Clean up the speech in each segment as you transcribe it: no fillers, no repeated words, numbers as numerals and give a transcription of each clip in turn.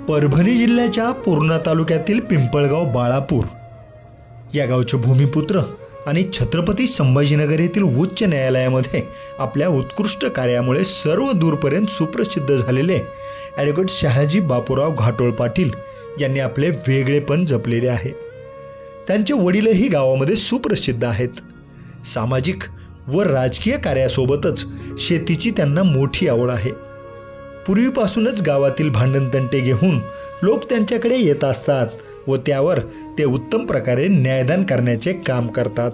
परभणी जिल्ह्याच्या पूर्णा तालुक्यातील पिंपळगाव बाळापूर या गावचे भूमिपुत्र आणि छत्रपती संभाजीनगर येथील उच्च न्यायालयामध्ये आपल्या उत्कृष्ट कार्यामुळे सर्व दूरपर्यंत सुप्रसिद्ध झालेले ॲडव्होकेट शहाजी बापूराव घाटोळ पाटील यांनी आपले वेगळेपण जपलेले आहे। त्यांचे वडीलही गावामध्ये सुप्रसिद्ध आहेत। सामाजिक व राजकीय कार्यासोबतच शेतीची त्यांना मोठी आवड आहे। पूर्वीपासूनच गावातील भांडणतंटे घेऊन लोक त्यांच्याकडे येत असतात व त्यावर ते उत्तम प्रकारे न्यायदान करण्याचे काम करतात।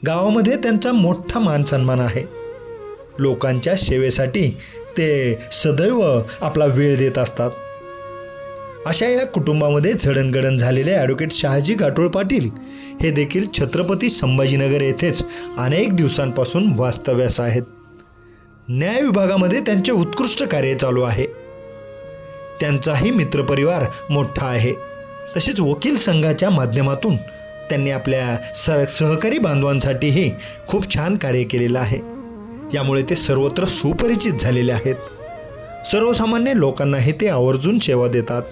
गावामध्ये त्यांचा मोठा मान सन्मान आहे। लोकांच्या सेवेसाठी ते सदैव आपला वेळ देत असतात। अशा या कुटुंबामध्ये जडणघडण झालेले ॲडव्होकेट शहाजी घाटोळ पाटील हे देखील छत्रपती संभाजीनगर येथेच अनेक दिवसांपासून वास्तव्यास आहेत। न्याय विभागामध्ये त्यांचे उत्कृष्ट कार्य चालू आहे। त्यांचाही मित्रपरिवार मोठा आहे। तसेच वकील संघाच्या माध्यमातून त्यांनी आपल्या सहकारी बांधवांसाठीही खूप छान कार्य केलेलं आहे। यामुळे ते सर्वत्र सुपरिचित झालेले आहेत। सर्वसामान्य लोकांनाही ते आवर्जून सेवा देतात।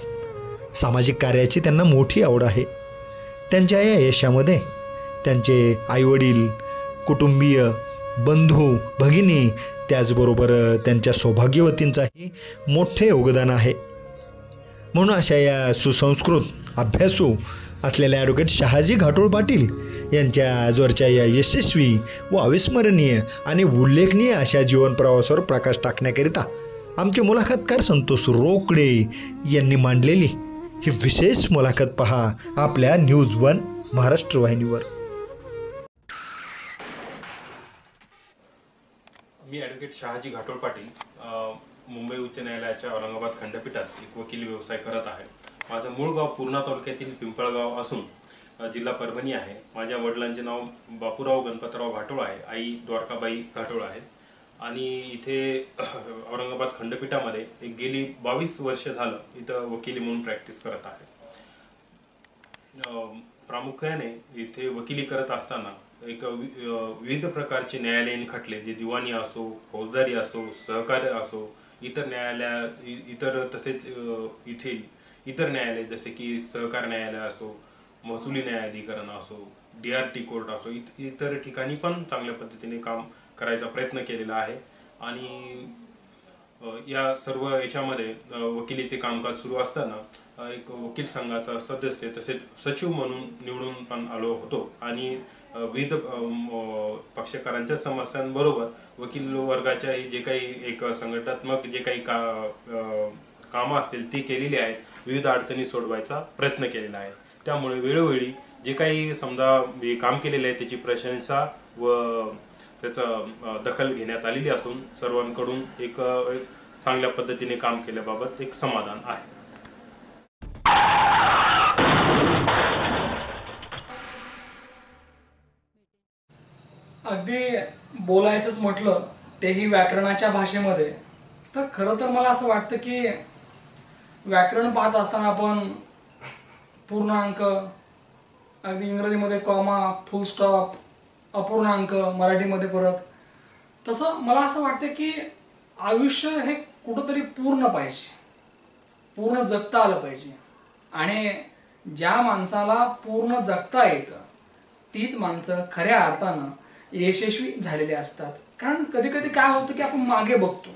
सामाजिक कार्याची त्यांना मोठी आवड आहे। त्यांच्या या यशामध्ये त्यांचे आईवडील, कुटुंबीय, बंधू, भगिनी त्याचबरोबर त्यांच्या सौभाग्यवतींचाही मोठे योगदान आहे। म्हणून अशा या सुसंस्कृत, अभ्यासू असलेल्या ॲडव्होकेट शहाजी घाटोळ पाटील यांच्या आजवरच्या या यशस्वी व अविस्मरणीय आणि उल्लेखनीय अशा जीवन प्रवासावर प्रकाश टाकण्याकरिता आमचे मुलाखतकार संतोष रोकडे यांनी मांडलेली ही विशेष मुलाखत पहा आपल्या न्यूज वन महाराष्ट्र वाहिनीवर। मी ॲडव्होकेट शहाजी घाटोळ पाटील मुंबई उच्च न्यायालयाच्या औरंगाबाद खंडपीठात एक वकिली व्यवसाय करत आहे। माझं मूळ गाव पूर्णा तालुक्यातील पिंपळगाव असून जिल्हा परभणी आहे। माझ्या वडिलांचे नाव बापूराव गणपतराव घाटोळ आहे, आई द्वारकाबाई घाटोळ आहे आणि इथे औरंगाबाद खंडपीठामध्ये एक गेली 22 वर्ष झालं इथं वकिली म्हणून प्रॅक्टिस करत आहे। प्रामुख्याने इथे वकिली करत असताना एक विविध प्रकारचे न्यायालयीन खटले, जे दिवाणी असो, फौजदारी असो, सहकार्य असो, तसेच येथील इतर न्यायालय जसे की सहकार न्यायालय असो, महसुली न्यायाधिकरण असो, DRT कोर्ट असो, इतर ठिकाणी पण चांगल्या पद्धतीने काम करायचा प्रयत्न केलेला आहे। आणि या सर्व याच्यामध्ये वकिलीचे कामकाज सुरू असताना एक वकील संघाचा सदस्य तसेच सचिव म्हणून निवडून पण आलो होतो आणि विविध पक्षकारांच्या समस्यांबरोबर वकील वर्गाच्या जे काही एक संघटनात्मक जे काही कामं असतील ती केलेली आहेत। विविध अडचणी सोडवायचा प्रयत्न केलेला आहे। त्यामुळे वेळोवेळी जे काही समजा काम केलेले आहे त्याची प्रशंसा व त्याचा दखल घेण्यात आलेली असून सर्वांकडून एक चांगल्या पद्धतीने काम केल्याबाबत एक समाधान आहे। अगदी बोलायचंच म्हटलं तेही व्याकरणाच्या भाषेमध्ये, तर खरं तर मला असं वाटतं की व्याकरण पाहत असताना आपण पूर्णांक, अगदी इंग्रजीमध्ये कॉमा, फुल स्टॉप, अपूर्णांक, मराठीमध्ये परत, तसं मला असं वाटतं की आयुष्य हे कुठंतरी पूर्ण पाहिजे, पूर्ण जगता आलं पाहिजे। आणि ज्या माणसाला पूर्ण जगता येतं तीच माणसं खऱ्या अर्थानं यशस्वी झालेले असतात। कारण कधी कधी काय होतं की आपण मागे बघतो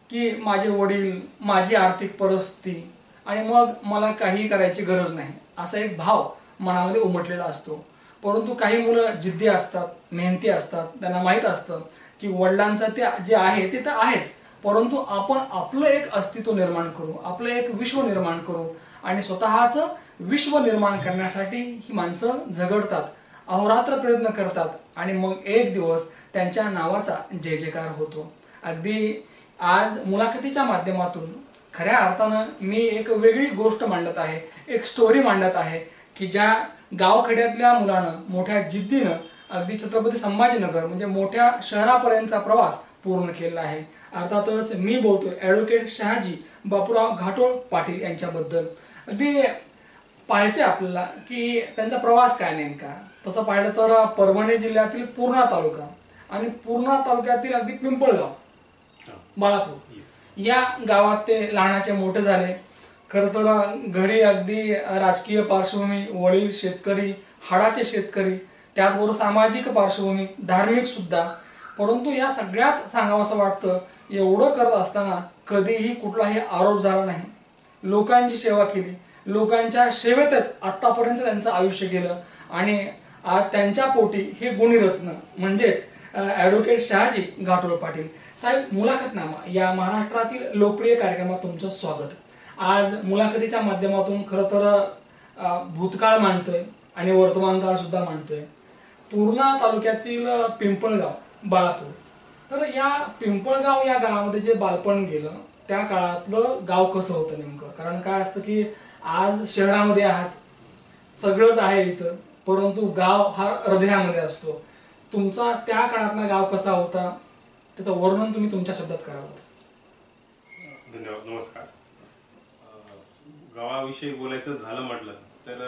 की माझे वडील, माझी आर्थिक परिस्थिती आणि मग मला काही करायची गरज नाही असा एक भाव मनामध्ये उमटलेला असतो। परंतु काही मुलं जिद्दी असतात, मेहनती असतात, त्यांना माहीत असतं की वडिलांचं ते जे आहे ते तर आहेच, परंतु आपण आपलं एक अस्तित्व निर्माण करू, आपलं एक विश्व निर्माण करू आणि स्वतःचं विश्व निर्माण करण्यासाठी ही माणसं झगडतात, अहोरात्र प्रयत्न करतात आणि मग एक दिवस त्यांच्या नावाचा जय जयकार होतो। अगदी आज मुलाखतीच्या माध्यमातून खऱ्या अर्थानं मी एक वेगळी गोष्ट मांडत आहे, एक स्टोरी मांडत आहे की ज्या गावखेड्यातल्या मुलानं मोठ्या जिद्दीनं अगदी छत्रपती संभाजीनगर म्हणजे मोठ्या शहरापर्यंतचा प्रवास पूर्ण केलेला आहे। अर्थातच मी बोलतोय ॲडव्होकेट शहाजी बापूराव घाटोळ पाटील यांच्याबद्दल। अगदी पाहायचे आपल्याला की त्यांचा प्रवास काय नेमका। तसं पाहिलं तर परभणी जिल्ह्यातील पूर्णा तालुका आणि पूर्णा तालुक्यातील अगदी पिंपळगाव, बाळापूर या गावात ते लहानाचे मोठे झाले. खरं तर घरी अगदी राजकीय पार्श्वभूमी, वडील शेतकरी, हाडाचे शेतकरी, त्याचबरोबर सामाजिक पार्श्वभूमी, धार्मिक सुद्धा. परंतु या सगळ्यात सांगावंसं वाटतं, एवढं करत असताना कधीही कुठलाही आरोप झाला नाही. लोकांची सेवा केली, लोकांच्या सेवेतच आत्तापर्यंत त्यांचं आयुष्य गेलं आणि आज त्यांच्या पोटी हे गुणरत्न म्हणजेच ॲडव्होकेट शहाजी घाटोळ पाटील साहेब. मुलाखतनामा या महाराष्ट्रातील लोकप्रिय कार्यक्रमात तुमचं स्वागत. आज मुलाखतीच्या माध्यमातून खरं तर भूतकाळ मांडतोय आणि वर्तमान काळ सुद्धा मांडतोय. पूर्णा तालुक्यातील पिंपळगाव, बाळापूर. तर या पिंपळगाव या गावामध्ये जे बालपण गेलं त्या काळातलं गाव कसं होतं नेमकं? कारण काय असतं की आज शहरामध्ये आहात, सगळंच आहे इथं, परंतु गाव हा हृदयामध्ये असतो. तुमचा त्या काळातला गाव कसा होता त्याचं वर्णन तुम्ही तुमच्या शब्दात करावं. धन्यवाद. नमस्कार. गावाविषयी बोलायचं झालं म्हटलं तर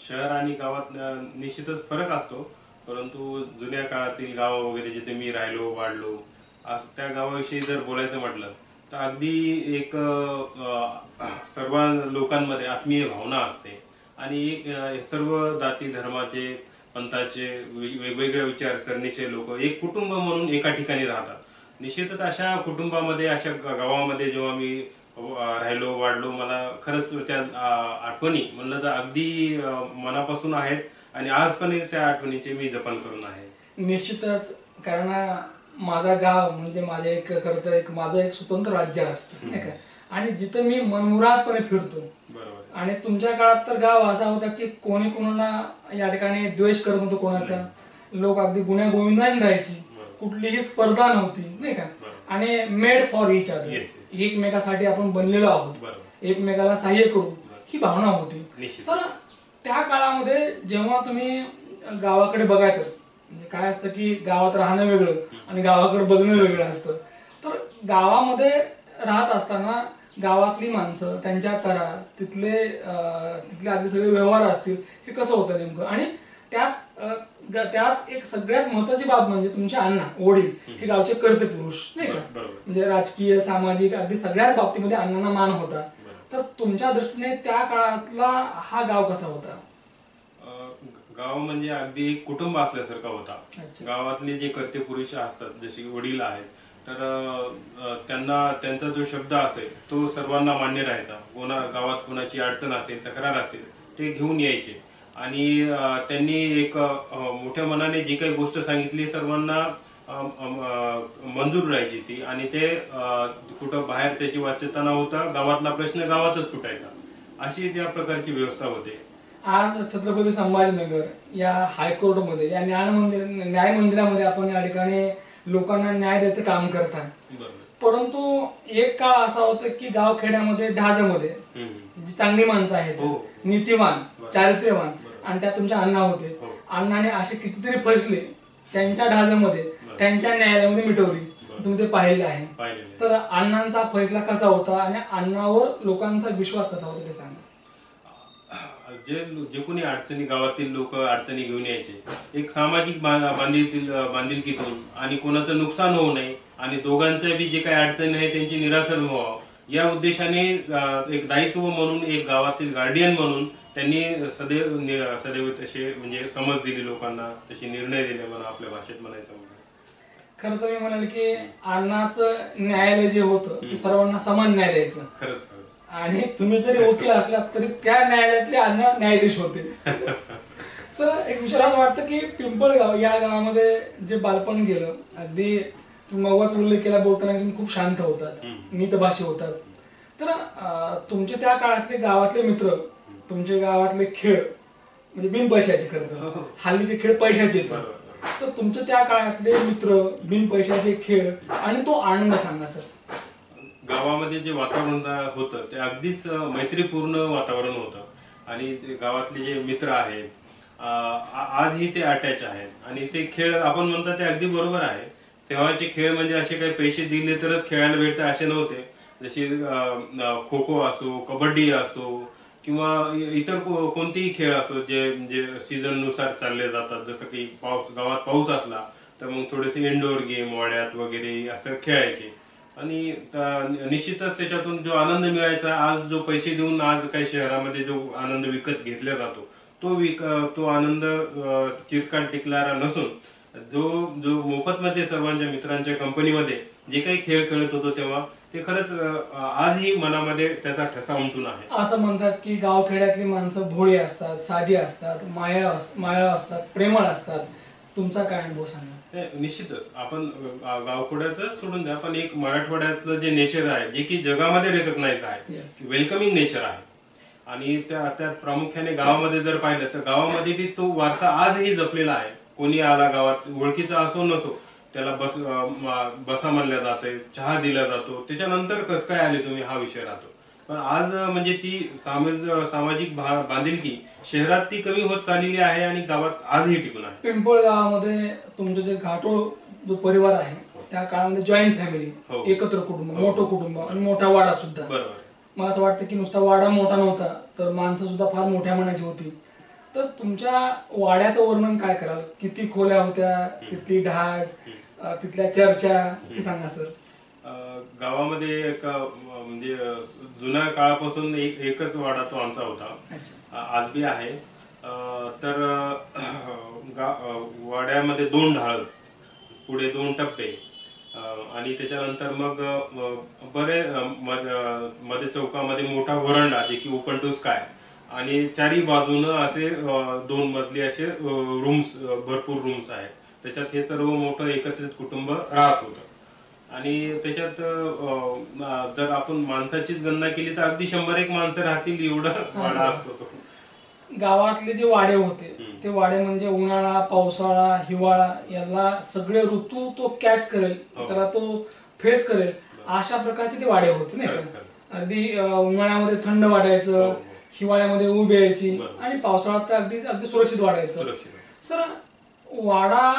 शहर आणि गावात निश्चितच फरक असतो. परंतु जुन्या काळातील गाव वगैरे जिथे मी राहिलो वाढलो, आज त्या गावाविषयी जर बोलायचं म्हटलं तर अगदी एक सर्व लोकांमध्ये आत्मीय भावना असते आणि सर्व जाती धर्माचे, पंथाचे, वेगवेगळ्या विचारसरणीचे लोक एक कुटुंब म्हणून एका ठिकाणी राहतात. निश्चितच अशा कुटुंबामध्ये, अशा गावामध्ये जेव्हा मी राहिलो वाढलो, मला खरंच त्या आठवणी म्हणलं तर अगदी मनापासून आहेत आणि आज पण त्या आठवणीचे मी जपन करून आहे. निश्चितच, कारण माझा गाव म्हणजे माझे एक खरं तर एक माझं एक स्वतंत्र राज्य असतं नाही का, आणि जिथं मी मनमुरादपणे फिरतो. बरोबर. आणि तुमच्या काळात तर गाव असा होता की कोणी कोणाला या ठिकाणी द्वेष करत नव्हतं कोणाचा. लोक अगदी गुण्या गोविंदाने राहायची, कुठलीही स्पर्धा नव्हती नाही का, आणि मेड फॉर इच अदर, एकमेकासाठी आपण बनलेलो आहोत, एकमेकाला सहाय्य करू ही भावना होती. सर, त्या काळामध्ये जेव्हा तुम्ही गावाकडे बघायचं, म्हणजे काय असतं की गावात राहणं वेगळं आणि गावाकडे बघणं वेगळं असतं. तर गावामध्ये राहत असताना गावातली माणसं, त्यांच्या तरा, तिथले अगदी सगळे व्यवहार असतील, हे कसं होतं नेमकं? आणि त्यात एक सगळ्यात महत्वाची बाब म्हणजे तुमचे अण्णा, वडील हे गावचे कर्ते पुरुष नाही का, म्हणजे राजकीय, सामाजिक, अगदी सगळ्याच बाबतीमध्ये अण्णांना मान होता. तर तुमच्या दृष्टीने त्या काळातला हा गाव कसा होता? गाव म्हणजे अगदी एक कुटुंब असल्यासारखा होता. गावातले जे कर्ते पुरुष असतात, जसे वडील आहेत, तर त्यांचा जो शब्द असेल तो सर्वांना मान्य राहायचा. गावात कोणाची अडचण असेल, तक्रार असेल, ते घेऊन यायचे आणि त्यांनी एक मोठ्या मनाने जी काही गोष्ट सांगितली सर्वांना मंजूर राहायची ती, आणि ते कुठं बाहेर त्याची वाच्यता न होता गावातला प्रश्न गावातच सुटायचा. अशी त्या प्रकारची व्यवस्था होती. आज छत्रपती संभाजीनगर या हायकोर्टमध्ये, या न्याय मंदिरामध्ये आपण या ठिकाणी लोकांना न्याय द्यायचं काम करतात. परंतु एक काळ असा होता की गावखेड्यामध्ये, ढाजामध्ये जी चांगली माणसं आहेत, नीतिवान, चारित्र्यवान, आणि त्यात तुमच्या अण्णा होते. अण्णाने असे कितीतरी फैसले त्यांच्या ढाजामध्ये, त्यांच्या न्यायालयामध्ये मिटवली, तुम्ही ते पाहिलं आहे. तर अण्णांचा फैसला कसा होता आणि अण्णावर लोकांचा विश्वास कसा होता ते सांगा. जे कोणी अडचणी, गावातील लोक अडचणी घेऊन यायचे, एक सामाजिक बांधिलकीतून आणि कोणाचं नुकसान होऊ नये आणि दोघांच्या बी जे काही अडचणी आहे त्यांची निरासन व्हावं या उद्देशाने एक दायित्व म्हणून, एक गावातील गार्डियन म्हणून त्यांनी सदैव तसे म्हणजे समज दिली लोकांना, तसे निर्णय दिले म्हणा, आपल्या भाषेत म्हणायचं. खरं तर मी म्हणाल की अण्णाचं न्यायालय जे होतं ते सर्वांना समान न्याय द्यायचं. खरंच. आणि तुम्ही जरी वकील असलात तरी त्या न्यायालयातले अण्णा न्यायाधीश होते. सर, एक विचार असं वाटतं की पिंपळगाव या गावामध्ये जे बालपण गेलं, अगदी तुम्ही मगाच उल्लेख केला बोलताना तुम्ही खूप शांत होतात, मितभाषी होतात. तर तुमचे त्या काळातले गावातले मित्र, तुमचे गावातले खेळ म्हणजे बिन पैशाचे, खरं हल्लीचे खेळ पैशाचे येतात, तर तुमचे त्या काळातले मित्र, बिन पैशाचे खेळ आणि तो आनंद सांगा सर. गावामध्ये जे वातावरण होतं ते अगदीच मैत्रीपूर्ण वातावरण होतं आणि गावातले जे मित्र आहेत आजही ते अटॅच आहेत आणि ते खेळ आपण म्हणतात ते अगदी बरोबर आहे. तेव्हाचे खेळ म्हणजे असे काही पैसे दिले तरच खेळायला भेटते असे नव्हते. जसे खो खो असो, कबड्डी असो किंवा इतर कोणतेही खेळ असो जे सीझन नुसार चालले जातात. जसं की गावात पाऊस असला तर मग थोडेसे इंडोर गेम वाड्यात वगैरे असं खेळायचे. आणि निश्चितच त्याच्यातून जो आनंद मिळायचा, आज जो पैसे देऊन आज काही शहरामध्ये जो आनंद विकत घेतला जातो तो आनंद चिरकाल टिकणारा नसून जो जो मोफतमध्ये सर्वांच्या मित्रांच्या कंपनीमध्ये जे काही खेळ खेळत होतो तेव्हा ते खरंच आजही मनामध्ये त्याचा ठसा उमटून आहे. असं म्हणतात की गावखेड्यातली माणसं भोळी असतात, साधी असतात, माया असतात, प्रेमळ असतात. तुमचा काय अनुभव सांगा? निश्चितच आपण गावखेड्यातच सोडून द्या, पण एक मराठवाड्यातलं जे नेचर आहे जे की जगामध्ये रेकग्नाइज आहे, वेलकमिंग नेचर आहे. आणि त्यात प्रामुख्याने गावामध्ये जर पाहिलं तर गावामध्ये बी तो वारसा आजही जपलेला आहे. कोणी आला गावात, ओळखीचा असो नसो, त्याला बसा म्हणल्या जाते, चहा दिला जातो. त्याच्यानंतर कसं काय आले तुम्ही हा विषय राहतो. पण आज म्हणजे ती सामाजिक बांधिलकी शहरात ती कमी होत चाललेली आहे आणि गावात आजही टिकून आहे. पिंपळ गावामध्ये तुमचं जे घाटोळ जो परिवार आहे त्या काळामध्ये जॉईंट फॅमिली, एकत्र कुटुंब, मोठं कुटुंब आणि मोठा वाडा सुद्धा. बरोबर. मला असं वाटतं की नुसता वाडा मोठा नव्हता तर माणसं सुद्धा फार मोठ्या मनाची होती. तर तुमच्या वाड्याचं वर्णन काय कराल? किती खोल्या होत्या, तिथली ढाज, तिथल्या चर्चा, ते सांगा सर. गावामध्ये एक म्हणजे जुन्या काळापासून एकच वाडा तो आमचा होता, आज बी आहे. तर वाड्यामध्ये 2 ढाळ, पुढे 2 टप्पे आणि त्याच्यानंतर मग बरे मध्ये चौकामध्ये मोठा व्हरांडा जे की ओपन टू स्काय आणि चारी बाजूनं असे 2 मजली असे रूम्स, भरपूर रूम्स आहेत. त्याच्यात हे सर्व मोठं एकत्रित कुटुंब राहत होतं. आणि त्याच्यात जर आपण माणसाचीच गणना केली तर अगदी 100-1 माणसं राहतील एवढा वाडा असतो. गावातले जे वाडे होते ते वाडे म्हणजे उन्हाळा, पावसाळा, हिवाळा याला सगळे ऋतू तो कॅच करेल, त्याला तो फेस करेल अशा प्रकारचे ते वाडे होते नाही का. अगदी उन्हाळ्यामध्ये थंड वाटायचं, हिवाळ्यामध्ये ऊब यायची आणि पावसाळ्यात तर अगदी सुरक्षित वाटायचं. सर, वाडा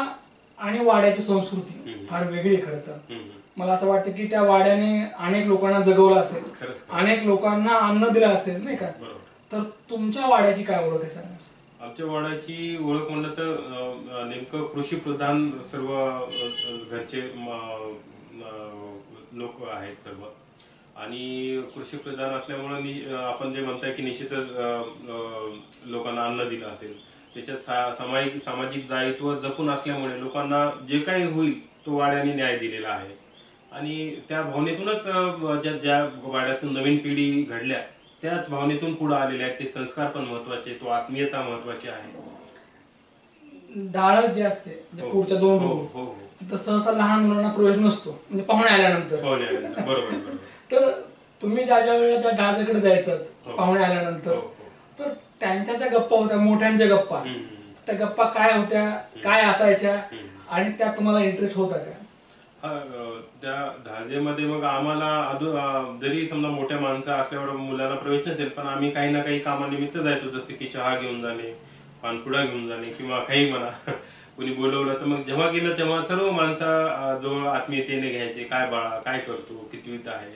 आणि वाड्याची संस्कृती फार वेगळी खरं तर. मला असं वाटतं की त्या वाड्याने अनेक लोकांना जगवलं असेल, अनेक लोकांना अन्न दिलं असेल नाही का. तर तुमच्या वाड्याची काय ओळख आहे सांगा? आमच्या वाड्याची ओळख म्हणलं तर नेमकं कृषी प्रधान सर्व घरचे लोक आहेत सर्व. आणि कृषी प्रधान असल्यामुळे आपण जे म्हणताय की निश्चितच लोकांना अन्न दिलं असेल. त्याच्यात सामाजिक दायित्व जपून असल्यामुळे लोकांना जे काही होईल तो वाड्याने न्याय दिलेला आहे. आणि त्या भावनेतूनच ज्या वाड्यातून नवीन पिढी घडल्या त्याच भावनेतून पुढे आलेले आहेत. ते संस्कार पण महत्वाचे, तो आत्मीयता महत्वाची आहे. डाळ जी असते म्हणजे पुढच्या 2 रूम तिथं सहसा लहान मुलांना प्रवेश नसतो, म्हणजे पाहुणे आल्यानंतर. बरोबर. तर तुम्ही ज्या वेळेला त्या डाळाकडे जायचं पाहुणे आल्यानंतर, तर त्यांच्या ज्या गप्पा होत्या, मोठ्यांच्या गप्पा, त्या गप्पा काय होत्या, काय असायच्या आणि त्यात तुम्हाला इंटरेस्ट होता का? त्या धाजेमध्ये मग आम्हाला जरी समजा मोठ्या माणसं असल्यावर मुलांना प्रवेश नसेल पण आम्ही काही ना काही कामानिमित्त जायचो. जसे की चहा घेऊन जाणे, पानपुडा घेऊन जाणे किंवा काही म्हणा कोणी बोलवलं तर मग जेव्हा गेलं तेव्हा सर्व माणसं जो आत्मीयतेने घ्यायचे, काय बाळा काय करतो, कितवीत आहे,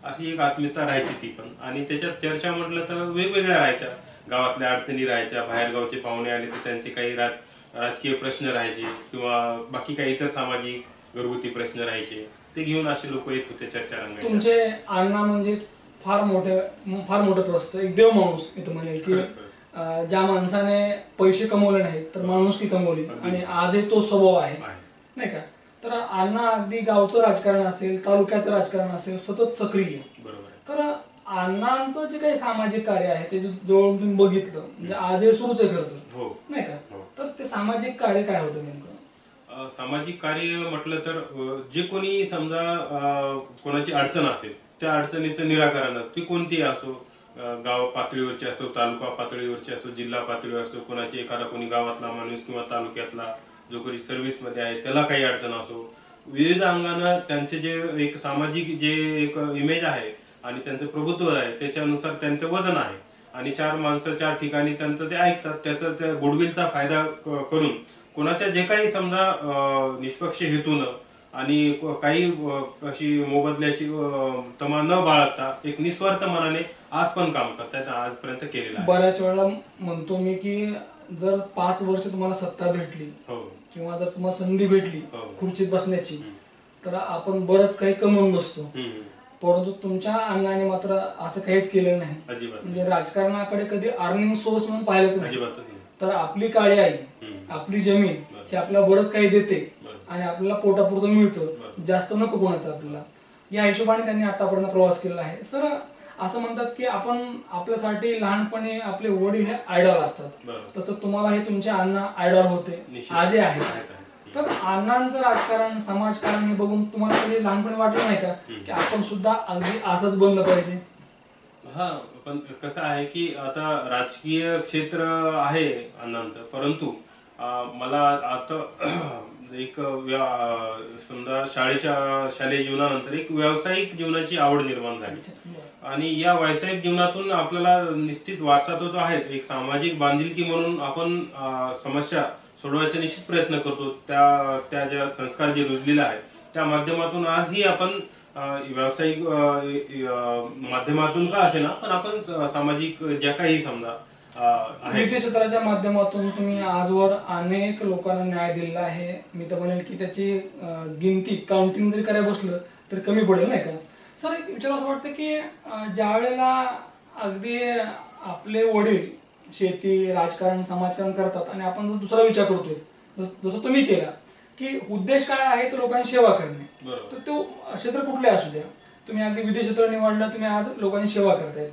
अशी एक आत्मीयता राहायची ती पण. आणि त्याच्यात चर्चा म्हटलं तर वेगवेगळ्या राहायच्या. गावातल्या अडचणी राहायच्या, बाहेर गावचे पाहुणे आले तर त्यांचे काही राजकीय प्रश्न राहायचे किंवा बाकी काही इतर सामाजिक घरगुती प्रश्न राहायचे, ते घेऊन असे लोक येत होते चर्चा रंगायला. तुमचे अण्णा म्हणजे फार मोठं प्रस्त, एक देव माणूस मी तर म्हणेल की ज्या माणसाने पैसे कमवले नाहीत तर माणुसकी कमवली आणि आजही तो स्वभाव आहे नाही का. तर अण्णा अगदी गावचं राजकारण असेल, तालुक्याचं राजकारण असेल, सतत सक्रिय. तर अण्णांचं जे काही सामाजिक कार्य आहे ते जवळून तुम्ही बघितलं म्हणजे आजही सुरूच आहे खरं नाही का. तर ते सामाजिक कार्य काय होतं नेमकं? सामाजिक कार्य म्हटलं तर जे कोणी समजा कोणाची अडचण असेल त्या अडचणीचं निराकरण ती कोणतीही असो, गाव पातळीवरची असो, तालुका पातळीवरची असो, जिल्हा पातळीवर असो, कोणाची कोणी गावातला माणूस किंवा तालुक्यातला जो कोणी सर्व्हिस मध्ये आहे त्याला काही अडचण असो, विविध अंगानं त्यांचे जे एक सामाजिक जे एक इमेज आहे आणि त्यांचं प्रभुत्व आहे त्याच्यानुसार त्यांचं वजन आहे. आणि 4 माणसं 4 ठिकाणी त्यांचं ते ऐकतात, त्याचा त्या गुडविलचा फायदा करून कोणाच्या जे काही समजा निष्पक्ष हेतून आणि काही अशी मोबदल्याची तमा न बाळगता एक निस्वार्थ मनाने आज पण काम करतात, आजपर्यंत केलेलं आहे. बऱ्याच वेळा म्हणतो मी की जर 5 वर्ष तुम्हाला सत्ता भेटली किंवा जर तुम्हाला संधी भेटली खुर्चीत बसण्याची तर आपण बरंच काही कमवून बसतो, हम्म. परंतु तुमच्या अण्णाने मात्र असं काहीच केलेलं नाही. अजिबात म्हणजे राजकारणाकडे कधी अर्निंग सोर्स म्हणून पाहिलंच नाही. अजिबातच नाही. तर आपली काळी आई, आपली जमीन ही आपल्याला बरंच काही देते आणि आपल्याला पोटापुरतं मिळतं, जास्त नको कोणाचं आपल्याला, या हिशोबाने त्यांनी आतापर्यंत प्रवास केलेला आहे. सर, असं म्हणतात की आपण आपल्यासाठी लहानपणी आपले वडील हे आयडॉल असतात, तसं तुम्हाला हे तुमचे अण्णा आयडॉल होते, आजही आहेत. तर अण्णांचं राजकारण, समाजकारण हे बघून तुम्हाला कधी लहानपणी वाटलं नाही का की आपण सुद्धा अगदी असंच बनलं पाहिजे? हा, पण कसं आहे की आता राजकीय क्षेत्र आहे अण्णांचं, परंतु मला आता एक समजा शालेय जीवनानंतर एक व्यावसायिक जीवनाची आवड निर्माण झाली आणि या व्यावसायिक जीवनातून आपल्याला निश्चित वारसा तो आहेच. एक सामाजिक बांधिलकी म्हणून आपण समस्या सोडवायचा निश्चित प्रयत्न करतो. त्या ज्या संस्कार जे रुजलेले आहेत त्या माध्यमातून आजही आपण व्यावसायिक माध्यमातून का असे ना, पण आपण सामाजिक ज्या काही समजा वित्त क्षेत्राच्या माध्यमातून तुम्ही आजवर अनेक लोकांना न्याय दिलेला आहे. मी तर म्हणेल की त्याची गिनती काउंटिंग जरी करायला बसलं तर कमी पडेल, नाही का? सर, एक विचार असं वाटतं की ज्या वेळेला अगदी आपले वडील शेती, राजकारण, समाजकारण करतात आणि आपण जर दुसरा विचार करतोय, जसं तुम्ही केला की उद्देश काय आहे तर लोकांची सेवा करणे, तर तो क्षेत्र कुठले असू द्या, तुम्ही अगदी विधी क्षेत्र निवडलं, तुम्ही आज लोकांची सेवा करतायत.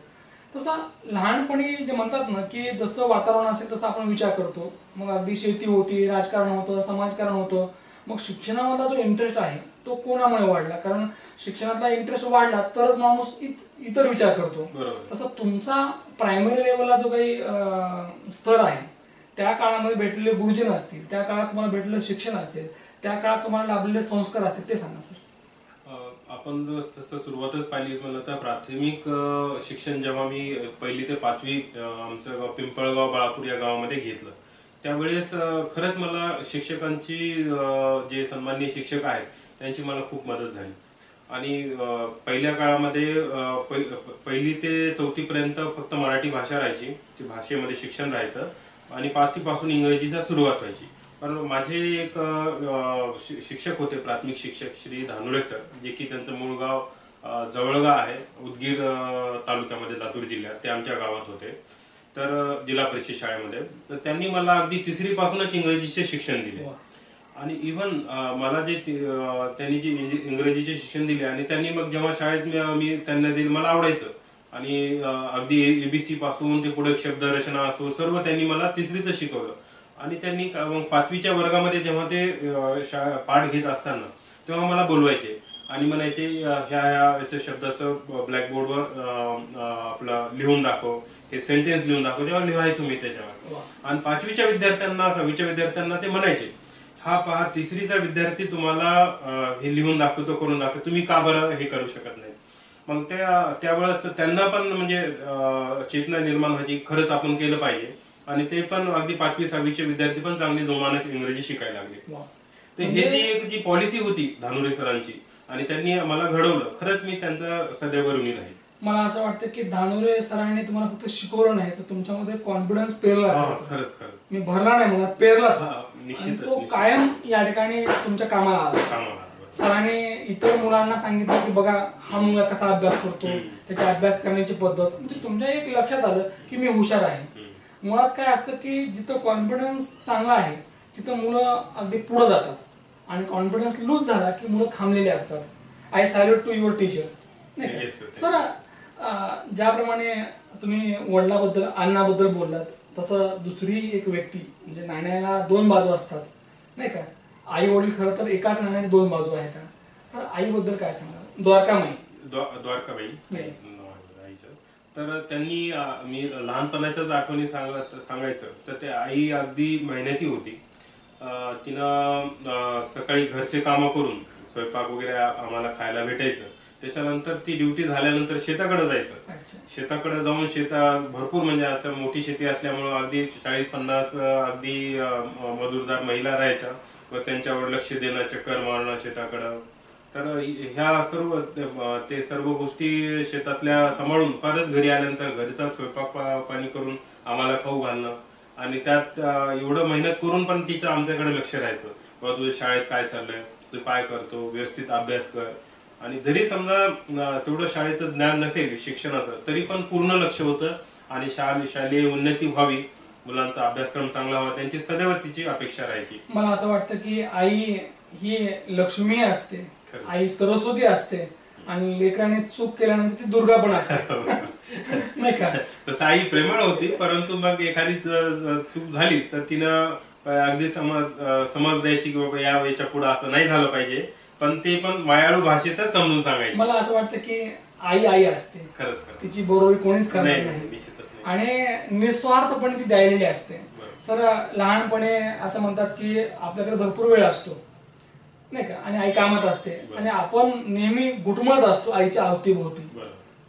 तसं लहानपणी जे म्हणतात ना की जसं वातावरण असेल तसं आपण विचार करतो. मग अगदी शेती होती, राजकारण होतं, समाजकारण होतं. मग शिक्षणामधला जो इंटरेस्ट आहे तो कोणामुळे वाढला? कारण शिक्षणातला इंटरेस्ट वाढला तरच माणूस इतर विचार करतो. तसं तुमचा प्रायमरी लेवलला जो काही स्तर आहे त्या काळामध्ये भेटलेले गुरुजन असतील, त्या काळात तुम्हाला भेटलेलं शिक्षण असेल, त्या काळात तुम्हाला लाभलेले संस्कार असतील, ते सांगा सर. आपण जसं सुरुवातच पाहिली म्हणलं तर प्राथमिक शिक्षण जेव्हा मी 1ली ते 5वी आमचं गाव पिंपळगाव बाळापूर या गावामध्ये घेतलं, त्यावेळेस खरंच मला शिक्षकांची जे सन्माननीय शिक्षक आहेत त्यांची मला खूप मदत झाली. आणि पहिल्या काळामध्ये 1ली ते 4थी पर्यंत फक्त मराठी भाषा राहायची, भाषेमध्ये शिक्षण राहायचं आणि 5वी पासून इंग्रजीचा सुरुवात व्हायची. पण माझे एक शिक्षक होते, प्राथमिक शिक्षक श्री धानुरे सर, जे की त्यांचं मूळ गाव जवळगा आहे, उदगीर तालुक्यामध्ये, लातूर जिल्ह्यात. ते आमच्या गावात होते, तर जिल्हा परिषद शाळेमध्ये. तर त्यांनी मला अगदी 3री पासूनच इंग्रजीचे शिक्षण दिले. आणि इव्हन मला जे त्यांनी जे इंग्रजीचे शिक्षण दिले आणि त्यांनी मग जेव्हा शाळेत मी त्यांना दिले, मला आवडायचं. आणि अगदी ABC पासून ते पुढे शब्दरचना असो सर्व त्यांनी मला 3रीच शिकवलं. आणि त्यांनी मग 5वीच्या वर्गामध्ये जेव्हा ते पाठ घेत असताना तेव्हा मला बोलवायचे आणि म्हणायचे ह्या शब्दाचं ब्लॅकबोर्डवर आपलं लिहून दाखव, हे सेंटेन्स लिहून दाखव. तेव्हा लिहायचो मी त्याच्यावर. आणि 5वीच्या विद्यार्थ्यांना, 6वीच्या विद्यार्थ्यांना ते म्हणायचे, हा पहा 3रीचा विद्यार्थी तुम्हाला हे लिहून दाखवतो, करून दाखवतो, तुम्ही का बरं हे करू शकत नाही? मग त्यावेळेस त्यांना पण म्हणजे चेतना निर्माण व्हायची, खरंच आपण केलं पाहिजे. आणि ते पण अगदी 5वी 6वीचे विद्यार्थी पण चांगली जोमाने इंग्रजी शिकायला लागले. तर हे जी पॉलिसी होती धानुरे सरांची आणि त्यांनी मला घडवलं, खरंच मी त्यांचा सदैव ऋणी राहील. मला असं वाटतं की धानुरे सरांनी तुम्हाला फक्त शिकवलं नाही तर तुमच्यामध्ये कॉन्फिडन्स पेरला. खरंच मी भरला नाही मला, पेरला. निश्चित तो कायम या ठिकाणी तुमच्या कामाला आला. सरांनी इतर मुलांना सांगितलं की बघा हा मुलगा कसा अभ्यास करतो, त्याची अभ्यास करण्याची पद्धत, म्हणजे तुमच्या एक लक्षात आलं की मी हुशार आहे. मुळात काय असतं की जिथं कॉन्फिडन्स चांगला आहे तिथं मुलं अगदी पुढे जातात आणि कॉन्फिडन्स लूज झाला की मुलं थांबलेले असतात. I salute to your teacher. Sir, ज्याप्रमाणे तुम्ही वडिलांबद्दल, अण्णाबद्दल बोललात, तसं दुसरी एक व्यक्ती म्हणजे नाण्याला 2 बाजू असतात, नाही का? आई वडील खरं तर एकाच नाण्याच्या 2 बाजू आहेत. तर आईबद्दल काय सांगा? द्वारकाबाई तर त्यांनी, मी लहानपणाच्याच आठवणी सांगायचं तर ते आई अगदी मेहनती होती. तिनं सकाळी घरचे कामं करून स्वयंपाक वगैरे आम्हाला खायला भेटायचं. त्याच्यानंतर ती ड्युटी झाल्यानंतर शेताकडे जायचं. शेताकडे जाऊन भरपूर म्हणजे आता मोठी शेती असल्यामुळं अगदी 40-50 अगदी मजूरदार महिला राहायच्या व त्यांच्यावर लक्ष देणं, चक्कर मारणं शेताकडं. तर ह्या सर्व गोष्टी शेतातल्या सांभाळून परत घरी आल्यानंतर घरचा स्वयंपाक पाणी करून आम्हाला खाऊ घालणं आणि त्यात एवढं मेहनत करून पण तिचं आमच्याकडे लक्ष राहायचं. बाबा तुझ्या शाळेत काय चाललंय, तू काय करतो, व्यवस्थित अभ्यास कर. आणि जरी समजा तेवढं शाळेचं ज्ञान नसेल शिक्षणाचं, तरी पण पूर्ण लक्ष होतं आणि शालेय उन्नती व्हावी, मुलांचा अभ्यासक्रम चांगला व्हावा, त्यांची सदैव तिची अपेक्षा राहायची. मला असं वाटतं की आई ही लक्ष्मी असते, आई सरस्वती असते आणि लेकराने चूक केल्यानंतर ती दुर्गा पण असते. नाही का? तसं आई प्रेमळ होती, परंतु मग एखादी चूक झालीच तर तिनं अगदी समज द्यायची की बाबा याच्या पुढे असं नाही झालं पाहिजे, पण ते पण मायाळू भाषेतच समजून सांगायची. मला असं वाटतं की आई आई असते, खरंच तिची बरोबरी कोणीच करणार नाही निश्चितच नाही. आणि निस्वार्थपणे ती द्यायलेली असते. सर लहानपणे असं म्हणतात की आपल्याकडे भरपूर वेळ असतो नाही का, आणि आई कामात असते आणि आपण नेहमी घुटमळत असतो आईच्या अवतीभोवती.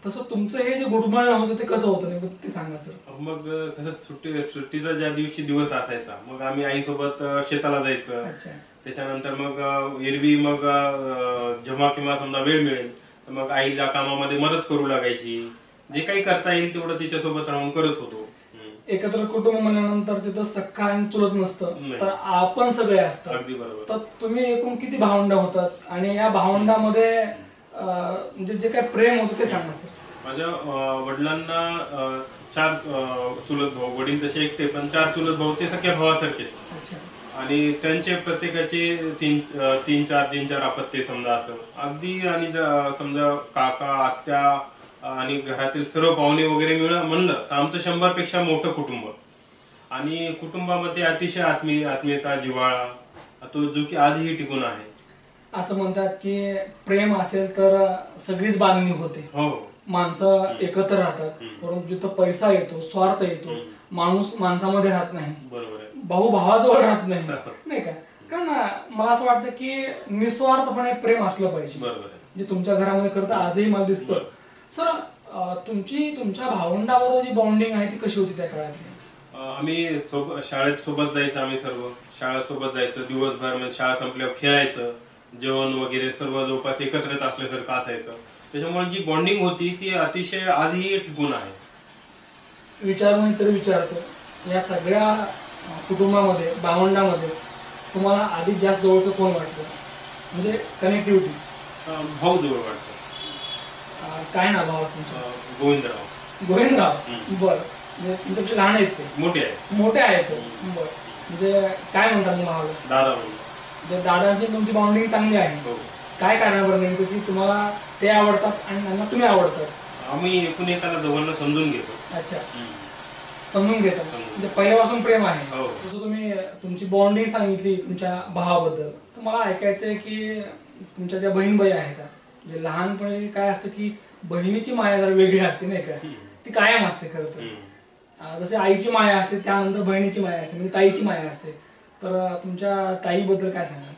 तसं तुमचं हे जे घुटमळणं होतं ते कसं होतं नाही ते सांगा सर. मग कसं सुट्टीचा ज्या दिवशी दिवस असायचा, मग आम्ही आईसोबत शेताला जायचं. त्याच्यानंतर मग एरवी मग जेव्हा किंवा समजा वेळ मिळेल तर मग आईला कामामध्ये मदत करू लागायची. जे काही करता येईल तेवढं तिच्यासोबत राहून करत होतो. एकत्र कुटुंब म्हणल्यानंतर तिथं सख्खा आणि चुलत नसतं, तर आपण सगळे असतात. अगदी बरोबर. तर तुम्ही एकूण किती भावंड होतात आणि या भावंडामध्ये म्हणजे जे काही प्रेम होतं ते सांगा सर. माझ्या वडिलांना 4 चुलत भाऊ, वडील तसे एकटे पण 4 चुलत भाऊ, ते सख्या भावासारखेच. आणि त्यांचे प्रत्येकाचे 3-4 अपत्ये समजा असं अगदी. आणि समजा काका आत्या आणि घरातील सर्व पाहुणे वगैरे म्हणलं तर आमचं 100 पेक्षा मोठं कुटुंब. आणि कुटुंबामध्ये अतिशय आत्मीयता, जिव्हाळा तो जो की आजही टिकून आहे. असं म्हणतात की प्रेम असेल तर सगळीच बांधणी होते. हो, माणसं एकत्र राहतात, परंतु जिथं पैसा येतो, स्वार्थ येतो, माणूस माणसामध्ये राहत नाही, बरोबर आहे, भाऊ भावाजवळ राहत नाही नाही का. कारण मला असं वाटतं की निस्वार्थपणे प्रेम असलं पाहिजे. बरोबर आहे. जे तुमच्या घरामध्ये करतं आजही मला दिसतं. सर तुमच्या भावंडाबरोबर जी बॉन्डिंग आहे ती कशी होती त्या काळात? आम्ही शाळेत सोबत जायचं, आम्ही सर्व शाळा सोबत जायचं, दिवसभर म्हणजे शाळा संपल्यावर खेळायचं, जेवण वगैरे सर्व जवळपास एकत्रच असल्यासारखं असायचं. त्याच्यामुळे जी बॉन्डिंग होती ती अतिशय आजही टिकून आहे. विचारून तरी विचारतो, या सगळ्या कुटुंबामध्ये भावंडामध्ये तुम्हाला अधिक जास्त जवळचं कोण वाटतं, म्हणजे कनेक्टिव्हिटी? भाऊ जवळ वाटतं. काय नाव भाव तुमचं? गोविंदराव. गोविंदराव. बरं, म्हणजे तुमच्यापेक्षा लहान आहेत ते? मोठे आहेत. बरं, म्हणजे काय म्हणतात तुम्ही भावाला? दादा. म्हणजे दादांची तुमची बाउंडिंग चांगली आहे. काय कारणावर नेमकं की तुम्हाला ते आवडतात आणि त्यांना तुम्ही आवडतात? आम्ही एकूण एकाला दोघांना समजून घेतो. अच्छा, समजून घेतात, म्हणजे पहिल्यापासून प्रेम आहे. जसं तुम्ही तुमची बॉन्डिंग सांगितली तुमच्या भावाबद्दल, तर मला ऐकायचं आहे की तुमच्या ज्या बहीण आहेत, म्हणजे लहानपणी काय असतं की बहिणीची माया जरा वेगळी असते नाही का, ती कायम असते खरं तर. जसे आईची माया असते त्यानंतर बहिणीची माया असते, म्हणजे ताईची माया असते. तर तुमच्या ताईबद्दल काय सांगाल?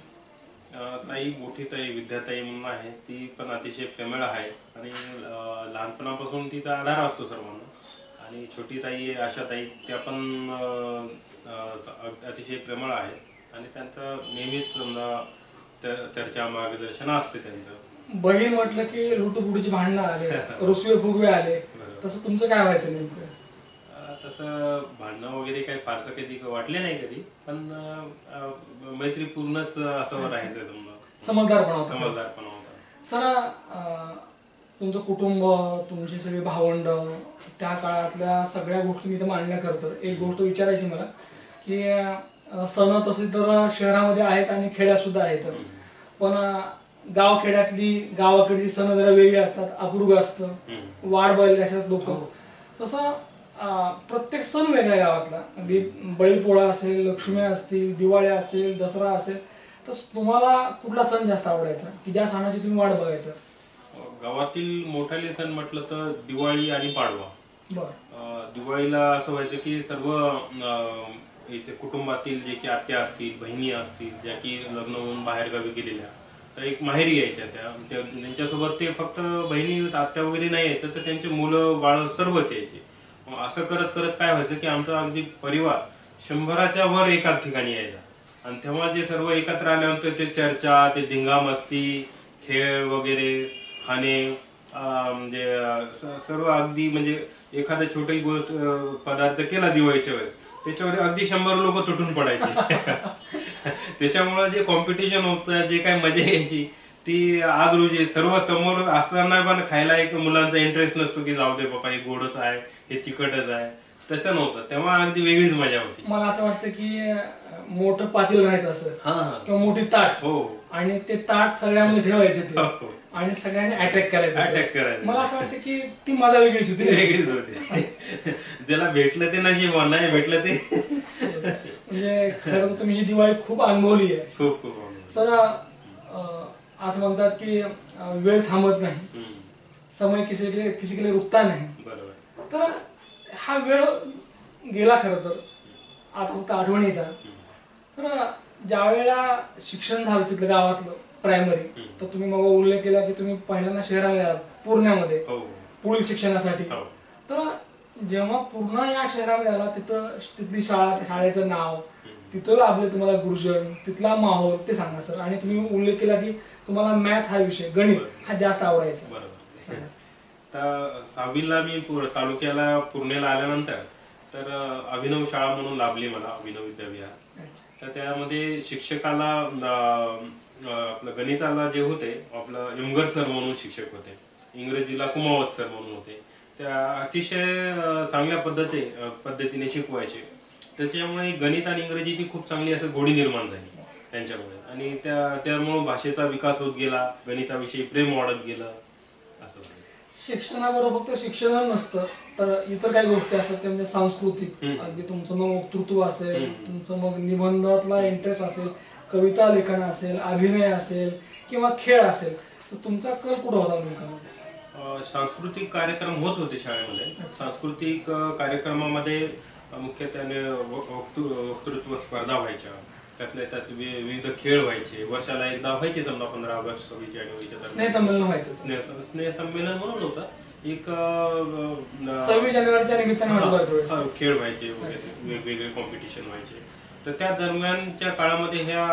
ताई, मोठी ताई विद्याताई म्हणून आहे, ती पण अतिशय प्रेमळ आहे आणि लहानपणापासून तिचा आधार असतो सर्वांना. आणि छोटी ताई आशाताई, त्या पण अतिशय प्रेमळ आहे आणि त्यांचं नेहमीच चर्चा मार्गदर्शन असते त्यांचं. बहीण म्हटलं की लुटूपुटीची भांडणं आले, रुसवे फुगवे आले, तसं तुमचं काय व्हायचं नेमकं? तसं भांडणं वगैरे काही फारसं कधी वाटले नाही कधी, पण मैत्रीपूर्णच असं राहायचं. समजदारपणा होता. समजदारपणा होता. सर तुमचं कुटुंब, तुमची सगळी भावंड, त्या काळातल्या सगळ्या गोष्टी मी तर मांडल्या. खरं तर एक गोष्ट विचारायची मला की सण तसे तर शहरामध्ये आहेत आणि खेड्यात सुद्धा आहेत, पण गावाकडची सण जरा वेगळी असतात, अपूर्व असतं, वाढ बैल असतात लोक. तसं प्रत्येक सण वेगळ्या गावातला, अगदी बैलपोळा असेल, लक्ष्मी असतील, दिवाळी असेल, दसरा असेल, तर तुम्हाला कुठला सण जास्त आवडायचा की ज्या सणाची तुम्ही वाट बघायचा? गावातील मोठाले सण म्हटलं तर दिवाळी आणि पाडवा. दिवाळीला असं व्हायचं की सर्व इथे कुटुंबातील जे की आत्या असतील, बहिणी असतील, ज्या की लग्न होऊन बाहेरगावी गेलेल्या, तर एक माहेरी यायच्या. त्यांच्यासोबत ते फक्त बहिणी आत्या वगैरे नाही यायचं, तर त्यांचे मुलं बाळ सर्वच यायचे. असं करत करत काय व्हायचं की आमचा अगदी परिवार 100च्या वर एकाच ठिकाणी यायचा. आणि तेव्हा जे सर्व एकत्र आल्यानंतर ते चर्चा, ते धिंगामस्ती, खेळ वगैरे, खाणे, म्हणजे सर्व अगदी म्हणजे एखादा छोटी गोष्ट पदार्थ केला दिवाळीच्या वेळेस त्याच्यावर अगदी 100 लोक तुटून पडायचे. त्याच्यामुळे जे कॉम्पिटिशन होतं, जे काय मजा यायची ती आज रोजी सर्व समोर असताना पण खायला एक मुलांचा इंटरेस्ट नसतो की जाऊ दे बाबा हे गोडच आहे, हे तिखटच आहे, तसं नव्हतं. तेव्हा अगदी वेगळीच मजा होती. मला असं वाटतं की मोठं पातेल राहायचं असं किंवा मोठी ताट, आणि ते ताट सगळ्यांमध्ये ठेवायचे ते, आणि सगळ्यांनी अटॅक करायचं. मला असं वाटतं की ती मजा वेगळीच होती. ज्याला भेटलं ते नशीब, नाही भेटलं ते. म्हणजे खरं तर तुम्ही ही दिवाळी खूप अनुभवली आहे. खूप खूप सर, असं म्हणतात की वेळ थांबत नाही, समय किसी के लिए रुकता नाही. तर हा वेळ गेला खरं तर, आता फक्त आठवण येतात. तर ज्या वेळेला शिक्षण झालं तिथलं गावातलं प्रायमरी, तर तुम्ही मग उल्लेख केला की तुम्ही पहिल्यांदा शहरामध्ये आलात, पुण्यामध्ये पुढील शिक्षणासाठी. तर जेव्हा पूर्ण या शहरामध्ये आला, तिथली शाळा, त्या शाळेचं नाव, तिथं लाभले तुम्हाला गुरुजन, तिथला माहोल, ते सांगा सर. आणि तुम्ही उल्लेख केला की तुम्हाला मॅथ हा विषय, गणित हा जास्त आवडायचा. बरोबर. तर 6वीला मी तालुक्याला पुण्याला आल्यानंतर तर अभिनव शाळा म्हणून लाभली मला, अभिनव विद्याविहार. तर त्यामध्ये शिक्षकाला आपलं गणिताला जे होते आपलं यमगर सर म्हणून शिक्षक होते, इंग्रजीला कुमावत सर म्हणून होते. त्या अतिशय चांगल्या पद्धतीने शिकवायचे. त्याच्यामुळे गणित आणि इंग्रजीची खूप चांगली असं गोडी निर्माण झाली त्यांच्यामुळे, आणि त्यामुळे भाषेचा विकास होत गेला, गणिताविषयी प्रेम वाढत गेलं. असं शिक्षणाबरोबर फक्त शिक्षण नसतं, तर इतर काही गोष्टी असतात म्हणजे सांस्कृतिक, अगदी तुमचं मग वक्तृत्व असेल, तुमचं मग निबंधातला इंटरेस्ट असेल, कविता लेखन असेल, अभिनय असेल किंवा खेळ असेल, तर तुमचा कल कुठं होता नेमका? सांस्कृतिक कार्यक्रम होत होते शाळेमध्ये. सांस्कृतिक कार्यक्रमामध्ये मुख्यत्वे वक्तृत्व स्पर्धा व्हायच्या, त्यातल्या त्यात विविध खेळ व्हायचे, वर्षाला एकदा व्हायचे, समजा 15 ऑगस्ट 26 जानेवारीच्या दरम्यान स्नेहसंमेलन व्हायचं. स्नेहसंमेलन म्हणून होतं एक 26 जानेवारीच्या निमित्ताने खेळ व्हायचे वगैरे, वेगवेगळे कॉम्पिटिशन व्हायचे. तर त्या दरम्यानच्या काळामध्ये ह्या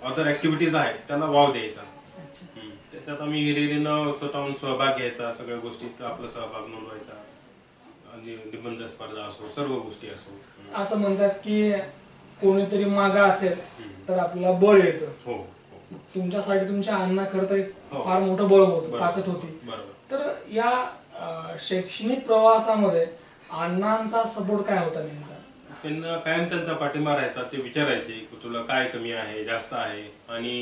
अदर ऍक्टिव्हिटीज आहेत त्याला वाव द्यायचा. त्याच्यात आम्ही हिरिरीनं स्वतःहून सहभाग घ्यायचा, सगळ्या गोष्टीत आपला सहभाग नोंदवायचा, निबंध स्पर्धा असो, सर्व गोष्टी असो. असं म्हणतात की कोणीतरी मागा असेल तर आपल्याला बळ येतं. तुमच्यासाठी तुमच्या अण्णा खरं तर फार मोठं बळ होतं, ताकद होती. तर या शैक्षणिक प्रवासामध्ये अण्णांचा सपोर्ट काय होता नेमका? त्यांना कायम त्यांचा पाठिंबा राहायचा. ते विचारायचे की तुला काय कमी आहे, जास्त आहे, आणि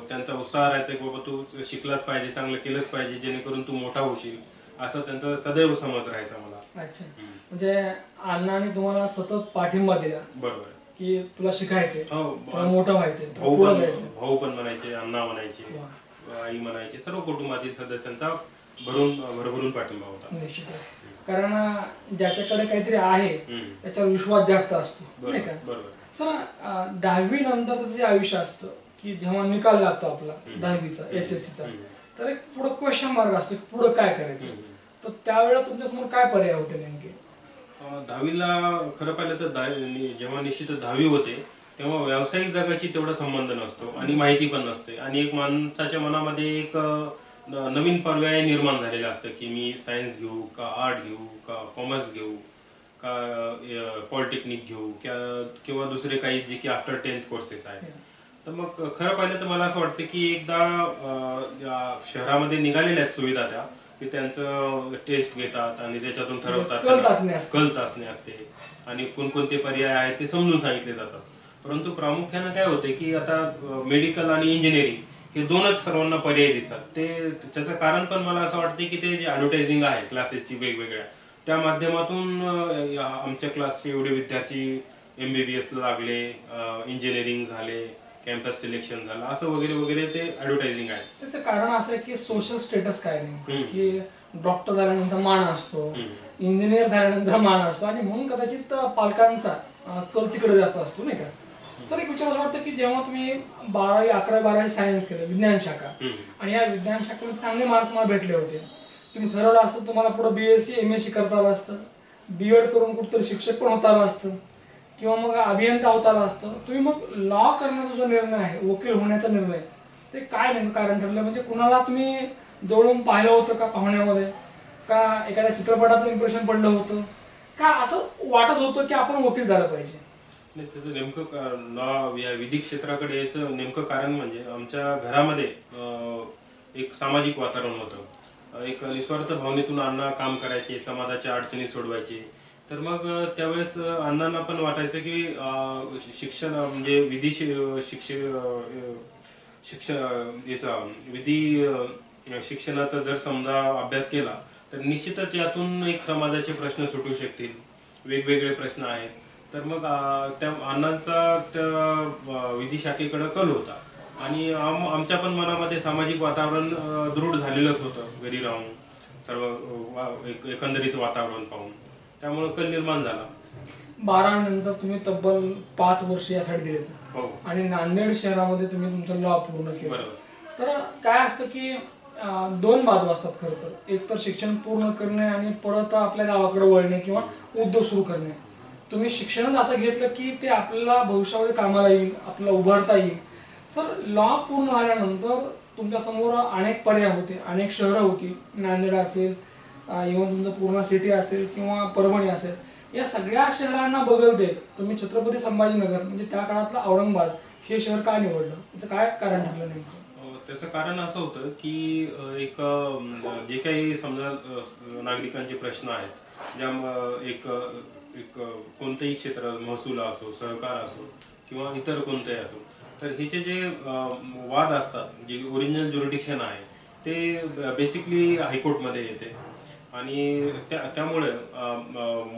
त्यांचा उत्साह राहायचा की बाबा तू शिकलाच पाहिजे, चांगलं केलंच पाहिजे, जेणेकरून तू मोठा होशील, असा त्यांचा सदैव समज राहायचा मला. अच्छा, म्हणजे अण्णांनी तुम्हाला सतत पाठिंबा दिला. बरोबर, की तुला शिकायचंय, मोठं व्हायचंय. भाऊ पण म्हणायचे, अण्णा म्हणायचे, आई म्हणायचे, सर्व कुटुंबातील सदस्यांचा भरभरून पाठिंबा होता. निश्चितच, कारण ज्याच्याकडे काहीतरी आहे त्याच्यावर विश्वास जास्त असतो, नाही का? सर, 10वी नंतरचं जे आयुष्य असतं की जेव्हा निकाल लागतो आपला 10वीचा SSCचा, तर एक पुढे क्वेश्चन मार्क असतो की पुढे काय करायचं. तर त्यावेळेला तुमच्यासमोर काय पर्याय होते नेमके? 10वीला खरं पाहिलं तर जेव्हा निश्चित 10वी होते तेव्हा व्यावसायिक जगाची तेवढा संबंध नसतो आणि माहिती पण नसते, आणि एक माणसाच्या मनामध्ये एक नवीन पर्याय निर्माण झालेला असतं की मी सायन्स घेऊ का, आर्ट घेऊ का, कॉमर्स घेऊ का, पॉलिटेक्निक घेऊ किंवा दुसरे काही जे की आफ्टर 10th कोर्सेस आहेत. तर मग खरं पाहिलं तर मला असं वाटतं की एकदा शहरामध्ये निघालेल्या आहेत सुविधा त्या की त्यांचं टेस्ट घेतात आणि त्याच्यातून ठरवतात, कल चाचणी असते आणि कोणकोणते पर्याय आहेत ते समजून सांगितले जातात. परंतु प्रामुख्यानं काय होते की आता मेडिकल आणि इंजिनिअरिंग हे दोनच सर्वांना पर्याय दिसतात. त्याचं कारण पण मला असं वाटतं की ते जे ऍडव्हर्टायझिंग आहे क्लासेसची वेगवेगळ्या, त्या माध्यमातून आमच्या क्लासचे एवढे विद्यार्थी MBBS ला लागले, इंजिनिअरिंग झाले, कॅम्पस सिलेक्शन झालं, असं वगैरे वगैरे ते ऍडव्हर्टायझिंग आहे. त्याचं कारण असं आहे की सोशल स्टेटस काय नाही, की डॉक्टर झाल्यानंतर मान असतो, इंजिनियर झाल्यानंतर मान असतो, आणि म्हणून कदाचित पालकांचा कल तिकडे जास्त असतो, नाही का? सर, एक विचार असं वाटतं की जेव्हा तुम्ही 12वी 11वी 12वी सायन्स केलं, विज्ञान शाखा, आणि या विज्ञान शाखेमध्ये चांगले मार्क्स मला भेटले होते, तुम्ही ठरवलं असतं तुम्हाला पुढे BSc MSc करता आलं असतं, B.Ed करून कुठेतरी शिक्षक पण होता आलं असतं, किंवा मग अभियंता होता आला असतं, तुम्ही मग लॉ करण्याचा जो निर्णय आहे, वकील होण्याचा निर्णय, ते काय नेमकं कारण ठरलं? म्हणजे कुणाला तुम्ही जवळून पाहिलं होतं का पाहुण्यामध्ये, का एखाद्या चित्रपटाचं इम्प्रेशन पडलं होतं, का असं वाटत होतं की आपण वकील झालं पाहिजे? नाही, त्याचं नेमकं लॉ या विधी क्षेत्राकडे यायचं नेमकं कारण म्हणजे आमच्या घरामध्ये एक सामाजिक वातावरण होतं. एक निस्वार्थ भावनेतून अण्णा काम करायचे, समाजाच्या अडचणी सोडवायचे. तर मग त्यावेळेस अण्णांना पण वाटायचं की शिक्षण म्हणजे विधी याचा विधी शिक्षणाचा जर समजा अभ्यास केला तर निश्चितच यातून एक समाजाचे प्रश्न सुटू शकतील, वेगवेगळे प्रश्न आहेत. तर मग त्या अण्णांचा त्या विधी शाखेकडे कल होता आणि आमच्या पण मनामध्ये सामाजिक वातावरण दृढ झालेलंच होतं घरी राहून, सर्व एकंदरीत वातावरण पाहून, त्यामुळे कल निर्माण झाला. 12 नंतर तुम्ही तब्बल 5 वर्ष यासाठी दिले हो, आणि नांदेड शहरामध्ये तुम्ही तुमचं लॉ पूर्ण केलं. बरोबर. तर काय असतं की 2 बाजू असतात खरं तर. एक तर शिक्षण पूर्ण करणे आणि परत आपल्या गावाकडे वळणे किंवा उद्योग सुरू करणे. तुम्ही शिक्षणच असं घेतलं की ते आपल्याला भविष्यामध्ये कामाला येईल, आपल्याला उभारता येईल. सर, लॉ पूर्ण झाल्यानंतर तुमच्या समोर अनेक पर्याय होते, अनेक शहरं होती. नांदेड असेल, इव्हन तुमचं पूर्ण सिटी असेल किंवा परभणी असेल, या सगळ्या शहरांना बगलते तुम्ही छत्रपती संभाजीनगर म्हणजे त्या काळातलं औरंगाबाद हे शहर का निवडलं? याचं काय कारण ठरलं नेमकं? त्याचं कारण असं होतं की एक जे काही समजा नागरिकांचे प्रश्न आहेत, ज्या एक एक कोणतंही क्षेत्र, महसूल असो, सहकार असो किंवा इतर कोणतेही असो, तर ह्याचे जे वाद असतात, जे ओरिजिनल ज्युरिडिक्शन आहे ते बेसिकली हायकोर्टमध्ये येते आणि त्यामुळे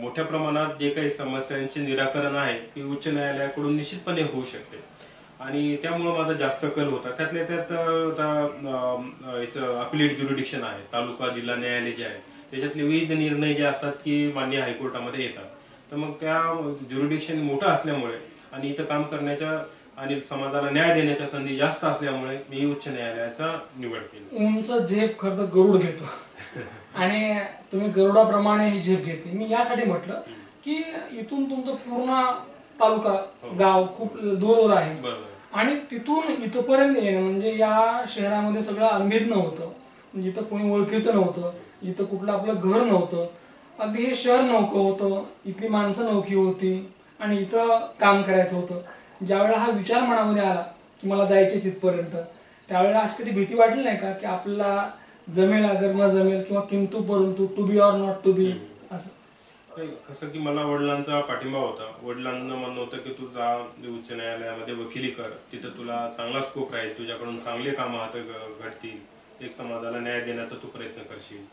मोठ्या प्रमाणात जे काही समस्यांचे निराकरण आहे ते उच्च न्यायालयाकडून निश्चितपणे होऊ शकते आणि त्यामुळे माझा जास्त कल होता. त्यातल्या त्यात याचं अपिलेट ज्युरिडिक्शन आहे, तालुका जिल्हा न्यायालय जे आहे त्याच्यातले विविध निर्णय जे असतात की मान्य हायकोर्टामध्ये येतात. तर मग त्या ज्युरिडिक्शन मोठं असल्यामुळे आणि इथं काम करण्याच्या आणि समाजाला न्याय देण्याच्या संधी जास्त असल्यामुळे मी उच्च न्यायालयाचा निवड केली. उंच झेप खरं तर गरुड घेतो आणि तुम्ही गरुडाप्रमाणे ही झेप घेतली. मी यासाठी म्हटलं की इथून तुमचं पूर्ण तालुका, गाव खूप दूर आहे आणि तिथून इथपर्यंत येणं म्हणजे या शहरामध्ये सगळं अनभिज्ञ होतं. म्हणजे इथं कोणी ओळखीचं नव्हतं, इथं कुठलं आपलं घर नव्हतं, अगदी हे शहर नौकं होतं, इथली माणसं नौकी होती आणि इथं काम करायचं होतं. ज्यावेळेला हा विचार मनामध्ये आला की मला जायचे तिथपर्यंत, त्यावेळेला अशी कधी भीती वाटली नाही का की आपल्याला जमेल अगर न जमेल किंवा किंतु परंतु, to be or not to be असं? कसं की मला वडिलांचा पाठिंबा होता. वडिलांना म्हणणं होतं की तू जा उच्च न्यायालयामध्ये वकिली कर, तिथं तुला चांगला स्कोप राहील, तुझ्याकडून चांगले कामं हात घडतील, एक समाजाला न्याय देण्याचा तू प्रयत्न करशील.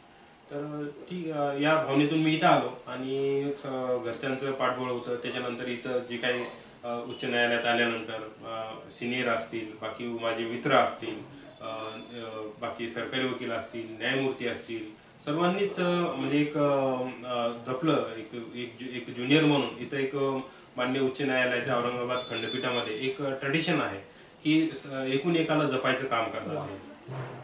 तर ठीक, या भावनेतून मी इथं आलो आणि घरच्यांचं पाठबळ होतं. त्याच्यानंतर इथं जे काही उच्च न्यायालयात आल्यानंतर सिनियर असतील, बाकी माझे मित्र असतील, बाकी सरकारी वकील असतील, न्यायमूर्ती असतील, सर्वांनीच म्हणजे एक जपलं. एक ज्युनियर म्हणून इथं एक मान्य उच्च न्यायालयाच्या औरंगाबाद खंडपीठामध्ये एक ट्रेडिशन आहे की एकूण एकाला जपायचं काम करणार आहे.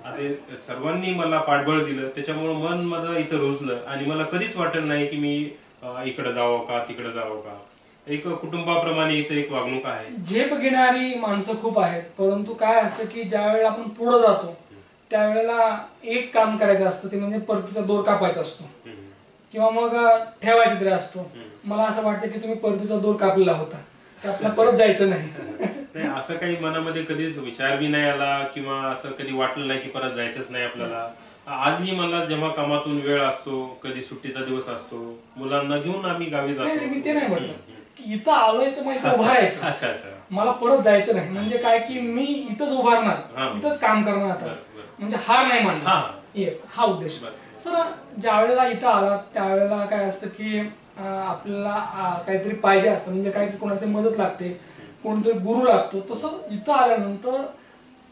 आता सर्वांनी मला पाठबळ दिलं, त्याच्यामुळे मन माझं इथं रुजलं आणि मला कधीच वाटलं नाही की मी इकडं जावं का तिकडं जावं का. एक कुटुंबाप्रमाणे इथं एक वागणूक आहे. झेप घेणारी माणसं खूप आहेत, परंतु काय असतं की ज्या वेळेला आपण पुढे जातो त्यावेळेला एक काम करायचं असतं, ते म्हणजे परतीचा दोर कापायचा असतो किंवा मग ठेवायचा तरी असतो. मला असं वाटतं की तुम्ही परतीचा दोर कापलेला होता, की आपल्याला परत जायचं नाही. असं काही मनामध्ये कधीच विचार बी नाही आला किंवा असं कधी वाटलं नाही की परत जायचंच नाही आपल्याला. आजही मला जेव्हा कामातून वेळ असतो, कधी सुट्टीचा दिवस असतो, मुलांना घेऊन आम्ही गावी जातो. मी ते नाही म्हटलं की इथं आलोय तर मग इथं उभा राहायचं. अच्छा अच्छा, मला परत जायचं नाही. म्हणजे काय की मी इथंच उभारणार, इथंच काम करणार आता, म्हणजे हार नाही मानणार. येस, हा उद्देश. सर, ज्या वेळेला इथं आला त्यावेळेला काय असतं की आपल्याला काहीतरी पाहिजे असतं, म्हणजे काय की कोणाची मदत लागते, कोणतरी गुरु लागतो. तसं इथं आल्यानंतर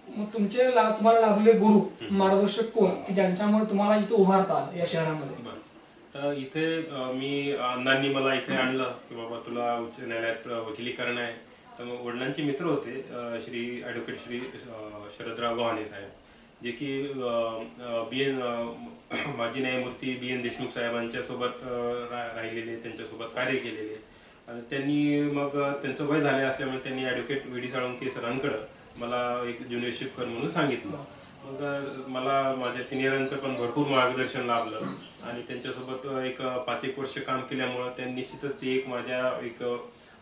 मग तुम्हाला लाभले गुरु, मार्गदर्शक कोण की ज्यांच्यामुळे तुम्हाला इथं उभारता आलं या शहरामध्ये? तर इथे मी अण्णांनी मला इथे आणलं की बाबा तुला उच्च न्यायालयात वकिली करणं आहे. तर मग वडिलांचे मित्र होते ॲडव्होकेट श्री शरदराव गव्हाणे साहेब, जे की माजी न्यायमूर्ती BN देशमुख साहेबांच्या सोबत राहिलेले, त्यांच्यासोबत कार्य केलेले. आणि त्यांनी मग त्यांचं वय झाले असल्यामुळे त्यांनी ॲडव्होकेट VD साळुंखे सरांकडं मला एक ज्युनियरशिप कर म्हणून सांगितलं. मग मला माझ्या सिनियरांचं पण भरपूर मार्गदर्शन लाभलं आणि त्यांच्यासोबत एक 5-1 वर्ष काम केल्यामुळं त्या निश्चितच एक माझ्या एक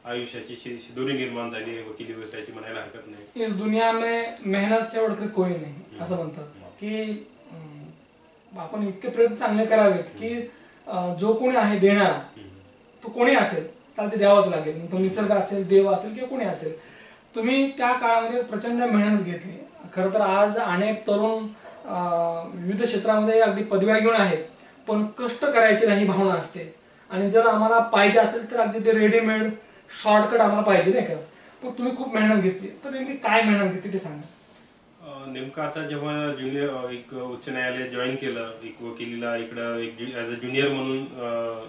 आयुष्याची शिदोरी निर्माण झाली आहे वकिली व्यवसायाची म्हणायला हरकत नाही. इस दुनिया में मेहनत से बढ़कर कोई नाही असं म्हणतात की आपण इतके प्रयत्न चांगले करावेत की जो कोणी आहे देणारा तो कोणी असेल त्याला ते द्यावंच लागेल. मग तो निसर्ग असेल, देव असेल किंवा कोणी असेल. तुम्ही त्या काळामध्ये प्रचंड मेहनत घेतली. खरं तर आज अनेक तरुण विविध क्षेत्रामध्ये अगदी पदव्या घेऊन आहेत, पण कष्ट करायची नाही भावना असते. आणि जर आम्हाला पाहिजे असेल तर अगदी ते रेडीमेड शॉर्टकट आम्हाला पाहिजे नाही का. पण तुम्ही खूप मेहनत घेतली, तर नेमकी काय मेहनत घेतली ते सांगा. नेमकं आता जेव्हा ज्युनियर एक उच्च न्यायालय जॉईन केलं, एक वकिलीला इकडं एक ॲज अ ज्युनियर म्हणून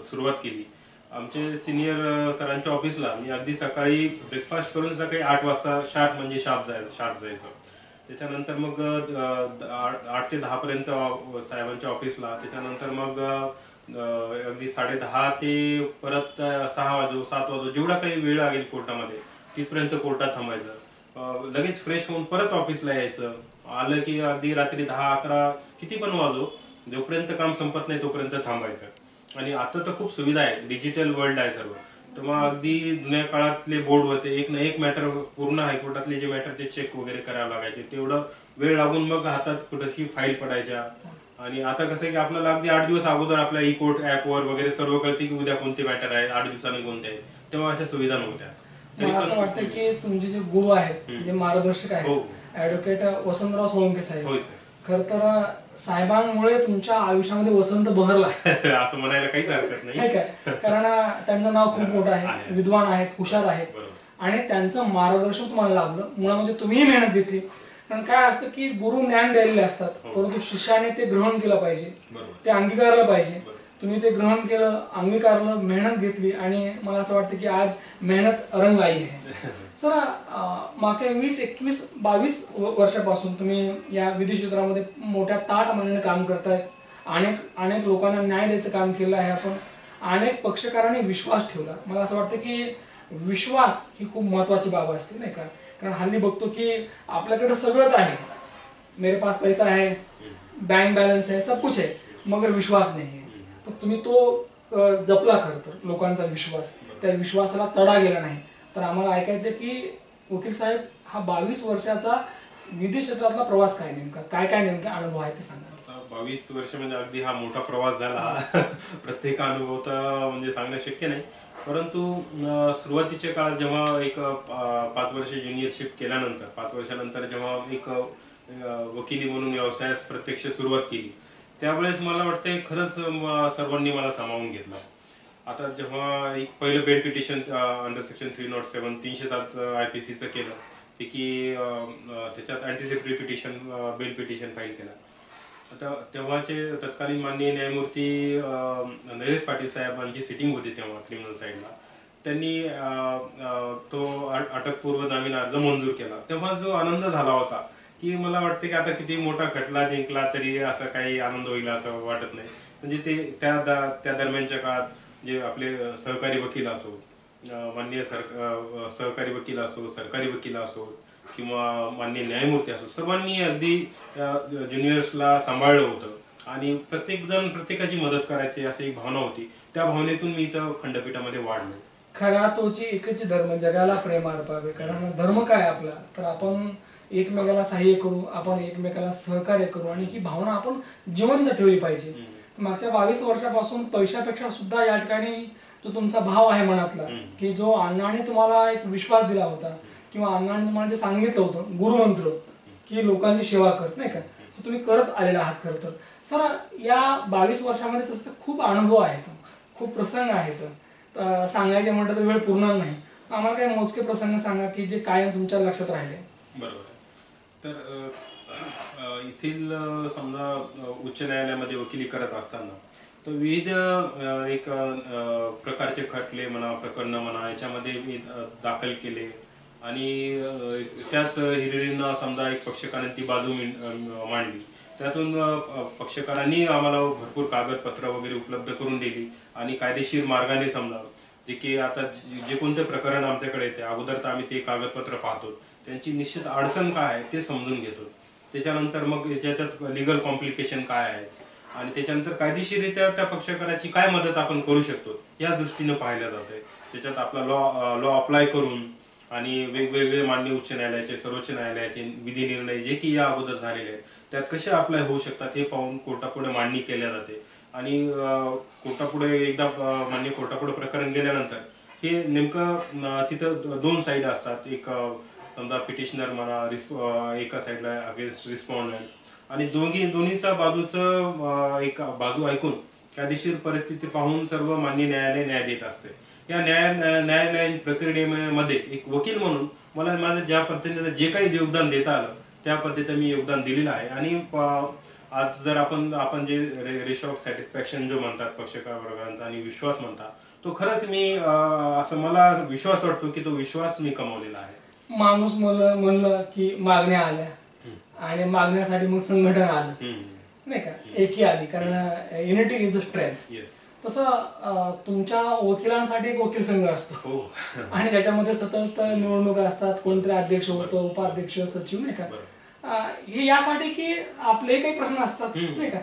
सुरुवात केली. आमचे सिनियर सरांच्या ऑफिसला मी अगदी सकाळी ब्रेकफास्ट करून सकाळी 8 वाजता शार्प जायचं. त्याच्यानंतर मग 8 ते 10 पर्यंत साहेबांच्या ऑफिसला. त्याच्यानंतर मग अगदी 10:30 ते परत 6 वाजो 7 वाजो जेवढा काही वेळ लागेल कोर्टामध्ये तिथपर्यंत कोर्टात थांबायचं. लगेच फ्रेश होऊन परत ऑफिसला यायचं. आलं की अगदी रात्री 10-11 किती पण वाजो, जोपर्यंत काम संपत नाही तोपर्यंत थांबायचं. आणि आता तर खूप सुविधा आहेत, डिजिटल वर्ल्ड आहे सर्व. तर मग अगदी जुन्या काळातले बोर्ड होते, एक ना एक मॅटर पूर्ण हायकोर्टातले जे मॅटरचे चेक वगैरे करायला लागायचे, तेवढं वेळ लागून मग हातात कुठेही फाईल पडायच्या. आणि आता कसं आहे की आपल्याला अगदी 8 दिवस अगोदर आपल्या ई कोर्ट ऍपवर वगैरे सर्व कळते की उद्या कोणते मॅटर आहे, 8 दिवसांनी कोणते आहेत. तेव्हा अशा सुविधा नव्हत्या. मला असं वाटतं की तुमचे जे गुरु आहेत, जे मार्गदर्शक आहेत, ऍडव्होकेट वसंतराव सोळंके साहेब, खर तर साहेबांमुळे तुमच्या आयुष्यामध्ये वसंत बहरला असं म्हणायला काहीच हरकत नाही काय. कारण त्यांचं नाव खूप मोठं आहे, विद्वान आहेत, हुशार आहेत आणि त्यांचं मार्गदर्शन तुम्हाला लाभलं. मुळात म्हणजे तुम्हीही मेहनत घेतली. कारण काय असतं की गुरु ज्ञान द्यायले असतात, परंतु शिष्याने ते ग्रहण केलं पाहिजे, ते अंगीकारलं पाहिजे. तुम्ही ते ग्रहण केलं, अंगीकारलं, मेहनत घेतली आणि मला असं वाटतं की आज मेहनत रंग आई आहे. सर, मागच्या 20, 21, 22 वर्षापासून तुम्ही या विधी क्षेत्रामध्ये मोठ्या ताठमानेने काम करतायत. अनेक लोकांना न्याय द्यायचं काम केलं आहे आपण. अनेक पक्षकारांनी विश्वास ठेवला. मला असं वाटतं की विश्वास ही खूप महत्वाची बाब असते नाही का. कारण हल्ली बघतो की आपल्याकडे सगळंच आहे, मेरे पास पैसा आहे, बँक बॅलन्स आहे, सब कुछ आहे, मगर विश्वास नाही आहे. पण तुम्ही तो जपला खरं तर, लोकांचा विश्वास, त्या विश्वासाला तडा गेला नाही. तर आम्हाला ऐकायचं की वकील साहेब, हा 22 वर्षाचा विधी क्षेत्रातला प्रवास काय नेमका, काय नेमका अनुभव आहे ते सांगा. 22 वर्ष म्हणजे अगदी हा मोठा प्रवास झाला. प्रत्येक अनुभव तर म्हणजे सांगणं शक्य नाही. परंतु सुरुवातीच्या काळात जेव्हा एक 5 वर्ष ज्युनियरशिप केल्यानंतर, 5 वर्षानंतर जेव्हा एक वकिली म्हणून व्यवसायास प्रत्यक्ष सुरुवात केली, त्यावेळेस मला वाटतं खरंच सर्वांनी मला सामावून घेतलं. आता जेव्हा एक पहिलं बेल पिटिशन अंडर सेक्शन 307 307 IPCचं केलं, ते की त्याच्यात anticipatory petition bell petition file केला. आता तेव्हाचे तत्कालीन माननीय न्यायमूर्ती नरेश पाटील साहेबांची सिटिंग होती तेव्हा क्रिमिनल साईडला. त्यांनी तो अटकपूर्व जामीन अर्ज मंजूर केला. तेव्हा जो आनंद झाला होता की मला वाटतं की आता किती मोठा खटला जिंकला तरी असं काही आनंद होईल असं वाटत नाही. म्हणजे ते त्या दरम्यानच्या काळात जे आपले सहकारी वकील असो, माननीय सहकारी वकील असो, सरकारी वकील असो किंवा माननीय न्यायमूर्ती असो, सर्वांनी अगदी ज्युनियर्सला सांभाळलं होतं आणि प्रत्येकजण प्रत्येकाची मदत करायची अशी एक भावना होती. त्या भावनेतून मी इथं खंडपीठामध्ये वाढलो. खरा तोची एकच धर्म, जगाला प्रेम अर्पावे. कारण धर्म काय आपला, तर आपण एकमेकाला सहाय्य करू, आपण एकमेकाला सहकार्य करू आणि ही भावना आपण जिवंत ठेवली पाहिजे. मागच्या 22 वर्षापासून पैशापेक्षा सुद्धा या ठिकाणी जो तुमचा भाव आहे मनातला, की जो अण्णाने तुम्हाला एक विश्वास दिला होता किंवा अण्णाने तुम्हाला जे सांगितलं होतं गुरुमंत्र की लोकांची सेवा कर नाही का, ते तुम्ही करत आलेला आहात. खरं तर सर, या 22 वर्षामध्ये तसं खूप अनुभव आहेत, खूप प्रसंग आहेत. सांगायचे म्हटलं तर वेळ पुरणार नाही. आम्हाला काही मोजके प्रसंग सांगा की जे कायम तुमच्या लक्षात राहिले. बरोबर. तर येथील समजा उच्च न्यायालयामध्ये वकिली करत असताना तर विविध एक प्रकारचे खटले म्हणा, प्रकरणं म्हणा, याच्यामध्ये मी दाखल केले आणि त्याच हिरिरींना समजा एक पक्षकारांनी ती बाजू मांडली. त्यातून पक्षकारांनी आम्हाला भरपूर कागदपत्र वगैरे उपलब्ध करून दिली आणि कायदेशीर मार्गाने समजा जे की आता जे कोणते प्रकरण आमच्याकडे येते अगोदर तर आम्ही ते कागदपत्र पाहतो, त्यांची निश्चित अडचण काय आहे ते समजून घेतो त्याच्यानंतर मग त्याच्यात लिगल कॉम्प्लिकेशन काय आहेत आणि त्याच्यानंतर कायदेशीररित्या त्या पक्षकाराची काय मदत आपण करू शकतो या दृष्टीने पाहिलं जातंय. त्याच्यात आपला लॉ अप्लाय करून आणि वेगवेगळे माननीय उच्च न्यायालयाचे, सर्वोच्च न्यायालयाचे विधी निर्णय जे की या अगोदर झालेले आहेत त्यात कसे अप्लाय होऊ शकतात हे पाहून कोर्टापुढे मांडणी केल्या जाते. आणि कोर्टापुढे एकदा मान्य कोर्टापुढे प्रकरण गेल्यानंतर हे नेमकं तिथं दोन साईड असतात. एक समजा पिटिशनर म्हणा, एका साईडला अगेन्स्ट रिस्पॉन्डंट आणि दोन्हीचा बाजूचं एक बाजू ऐकून कायदेशीर परिस्थिती पाहून सर्व मान्य न्यायालय न्याय देत असते. या न्यायालयीन प्रक्रियेमध्ये एक वकील म्हणून मला माझं ज्या पद्धतीने जे काही योगदान देता आलं त्या पद्धतीने मी योगदान दिलेलं आहे. आणि आज जर आपण जे रेशो ऑफ सॅटिस्फॅक्शन जो म्हणतात पक्षकार वर्गांचा आणि विश्वास म्हणतात, तो खरंच मी असं मला विश्वास वाटतो की तो विश्वास मी कमवलेला आहे. माणूस म्हणलं की मागण्या आल्या आणि मागण्यासाठी मग संघटन आलं, नाही का, एकी आली, कारण युनिटी इज द स्ट्रेंथ. तसं तुमच्या वकिलांसाठी एक वकील संघ असतो आणि त्याच्यामध्ये सतत निवडणुका असतात, कोणतरी अध्यक्ष होतो, उपाध्यक्ष, सचिव, नाही का. हे यासाठी की आपले काही प्रश्न असतात, नाही का,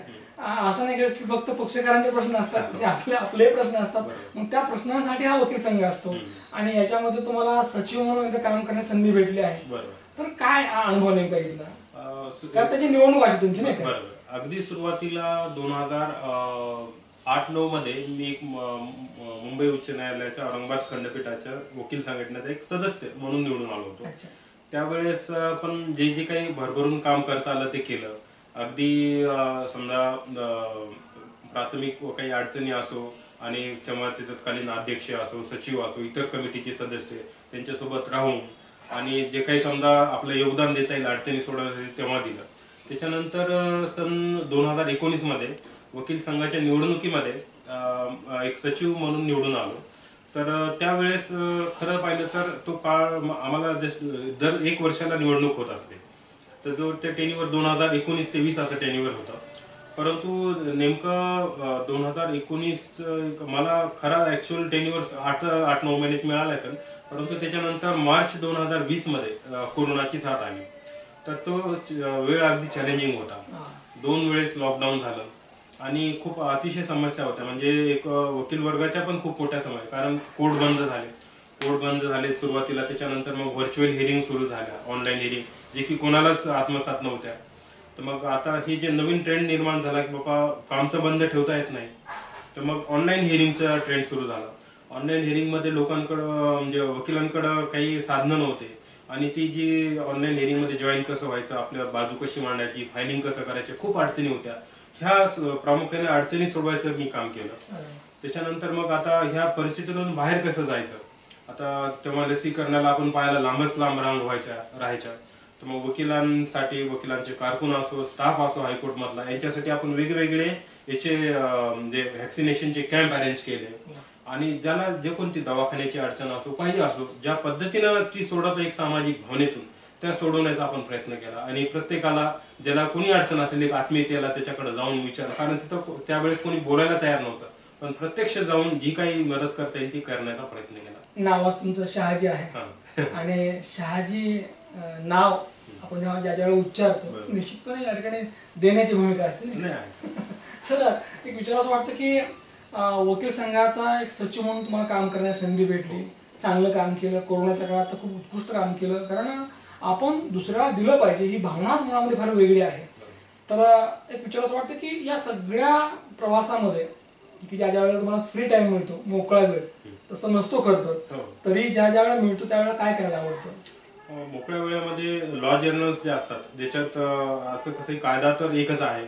असं नाही की फक्त पक्षकारांचे प्रश्न असतात, आपले प्रश्न असतात. मग त्या प्रश्नांसाठी हा वकील संघ असतो आणि याच्यामध्ये तुम्हाला सचिव म्हणून इथं काम करण्याची संधी भेटली आहे. तर काय अनुभव नेमका इथला, कारण त्याची निवडणूक अशी तुमची, नाही का. अगदी सुरुवातीला 2008-9 मध्ये मी एक मुंबई उच्च न्यायालयाच्या औरंगाबाद खंडपीठाच्या वकील संघटनेचा एक सदस्य म्हणून निवडून आलो होतो. त्यावेळेस पण जे काही भरभरून काम करता आलं ते केलं. अगदी समजा प्राथमिक काही अडचणी असो आणि त्याचे तत्कालीन अध्यक्ष असो, सचिव असो, इतर कमिटीचे सदस्य त्यांच्यासोबत राहून आणि जे काही समजा आपलं योगदान देता येईल अडचणी सोडवता तेव्हा दिलं. त्याच्यानंतर सन 2019 मध्ये वकील संघाच्या निवडणुकीमध्ये एक सचिव म्हणून निवडून आलो. तर त्यावेळेस खरं पाहिलं तर तो काळ आम्हाला दर 1 वर्षाला निवडणूक होत असते, तर जो त्या टेन्युअर 2019 ते 20 असं टेन्युअर होतं. परंतु नेमकं 2019 मला खरा ऍक्च्युअल टेन्युअर 8-9 महिन्यात मिळाला असेल. परंतु त्याच्यानंतर मार्च 2020 मध्ये कोरोनाची साथ आली, तर तो वेळ अगदी चॅलेंजिंग होता. 2 वेळेस लॉकडाऊन झालं आणि खूप अतिशय समस्या होत्या. म्हणजे एक वकील वर्गाच्या पण खूप मोठ्या समस्या, कारण कोर्ट बंद झाले सुरुवातीला. त्याच्यानंतर मग व्हर्च्युअल हिअरिंग सुरू झाल्या, ऑनलाईन हिअरिंग, जे की कोणालाच आत्मसात नव्हत्या. तर मग आता ही जे नवीन ट्रेंड निर्माण झाला की बाबा काम तर बंद ठेवता येत नाही, तर मग ऑनलाईन हिअरिंगचा ट्रेंड सुरू झाला. ऑनलाईन हिअरिंगमध्ये लोकांकडं म्हणजे वकिलांकडं काही साधनं नव्हते आणि ती जी ऑनलाईन हिअरिंगमध्ये जॉईन कसं व्हायचं, आपल्या बाजू कशी मांडायची, फायलिंग कसं करायचं, खूप अडचणी होत्या. ह्या प्रामुख्याने अडचणी सोडवायचं मी काम केलं. त्याच्यानंतर मग आता ह्या परिस्थितीतून बाहेर कसं जायचं. आता तेव्हा लसीकरणाला आपण पाहायला लांबच लांब रांग राहायच्या. तर मग वकिलांचे कारकून असो, स्टाफ असो हायकोर्ट मधला, यांच्यासाठी आपण वेगवेगळे याचे जे व्हॅक्सिनेशनचे कॅम्प अरेंज केले आणि ज्याला जे कोणती दवाखान्याची अडचण असो, काही असो, ज्या पद्धतीनं ती सोडवता एक सामाजिक भावनेतून त्या सोडवण्याचा आपण प्रयत्न केला. आणि प्रत्येकाला ज्याला कोणी अडचण असेल एक आत्मीयतेला त्याच्याकडे जाऊन विचार, कारण तिथं त्यावेळेस कोणी बोलायला तयार नव्हतं, पण प्रत्यक्ष जाऊन जी काही मदत करता येईल ती करण्याचा प्रयत्न केला. नावच तुमचं शहाजी आहे आणि शहाजी नाव आपण जेव्हा ज्याच्या वेळी उच्चारतो निश्चितपणे या ठिकाणी देण्याची भूमिका असते. सर, एक विचार असं वाटतं की वकील संघाचा एक सचिव म्हणून तुम्हाला काम करण्याची संधी भेटली, चांगलं काम केलं, कोरोनाच्या काळात तर खूप उत्कृष्ट काम केलं, कारण आपण दुसऱ्याला दिलं पाहिजे ही भावनाच मनामध्ये फार वेगळी आहे. तर एक विचार असं वाटतं की या सगळ्या प्रवासामध्ये की ज्या वेळेला तुम्हाला फ्री टाइम मिळतो, मोकळा वेळ, तसं नसतो खरं, तरी ज्या वेळेला मिळतो त्यावेळेला काय करायला आवडतं. मोकळ्या वेळामध्ये लॉ जर्नल्स जे असतात, ज्याच्यात असं कसं कायदा तर एकच आहे,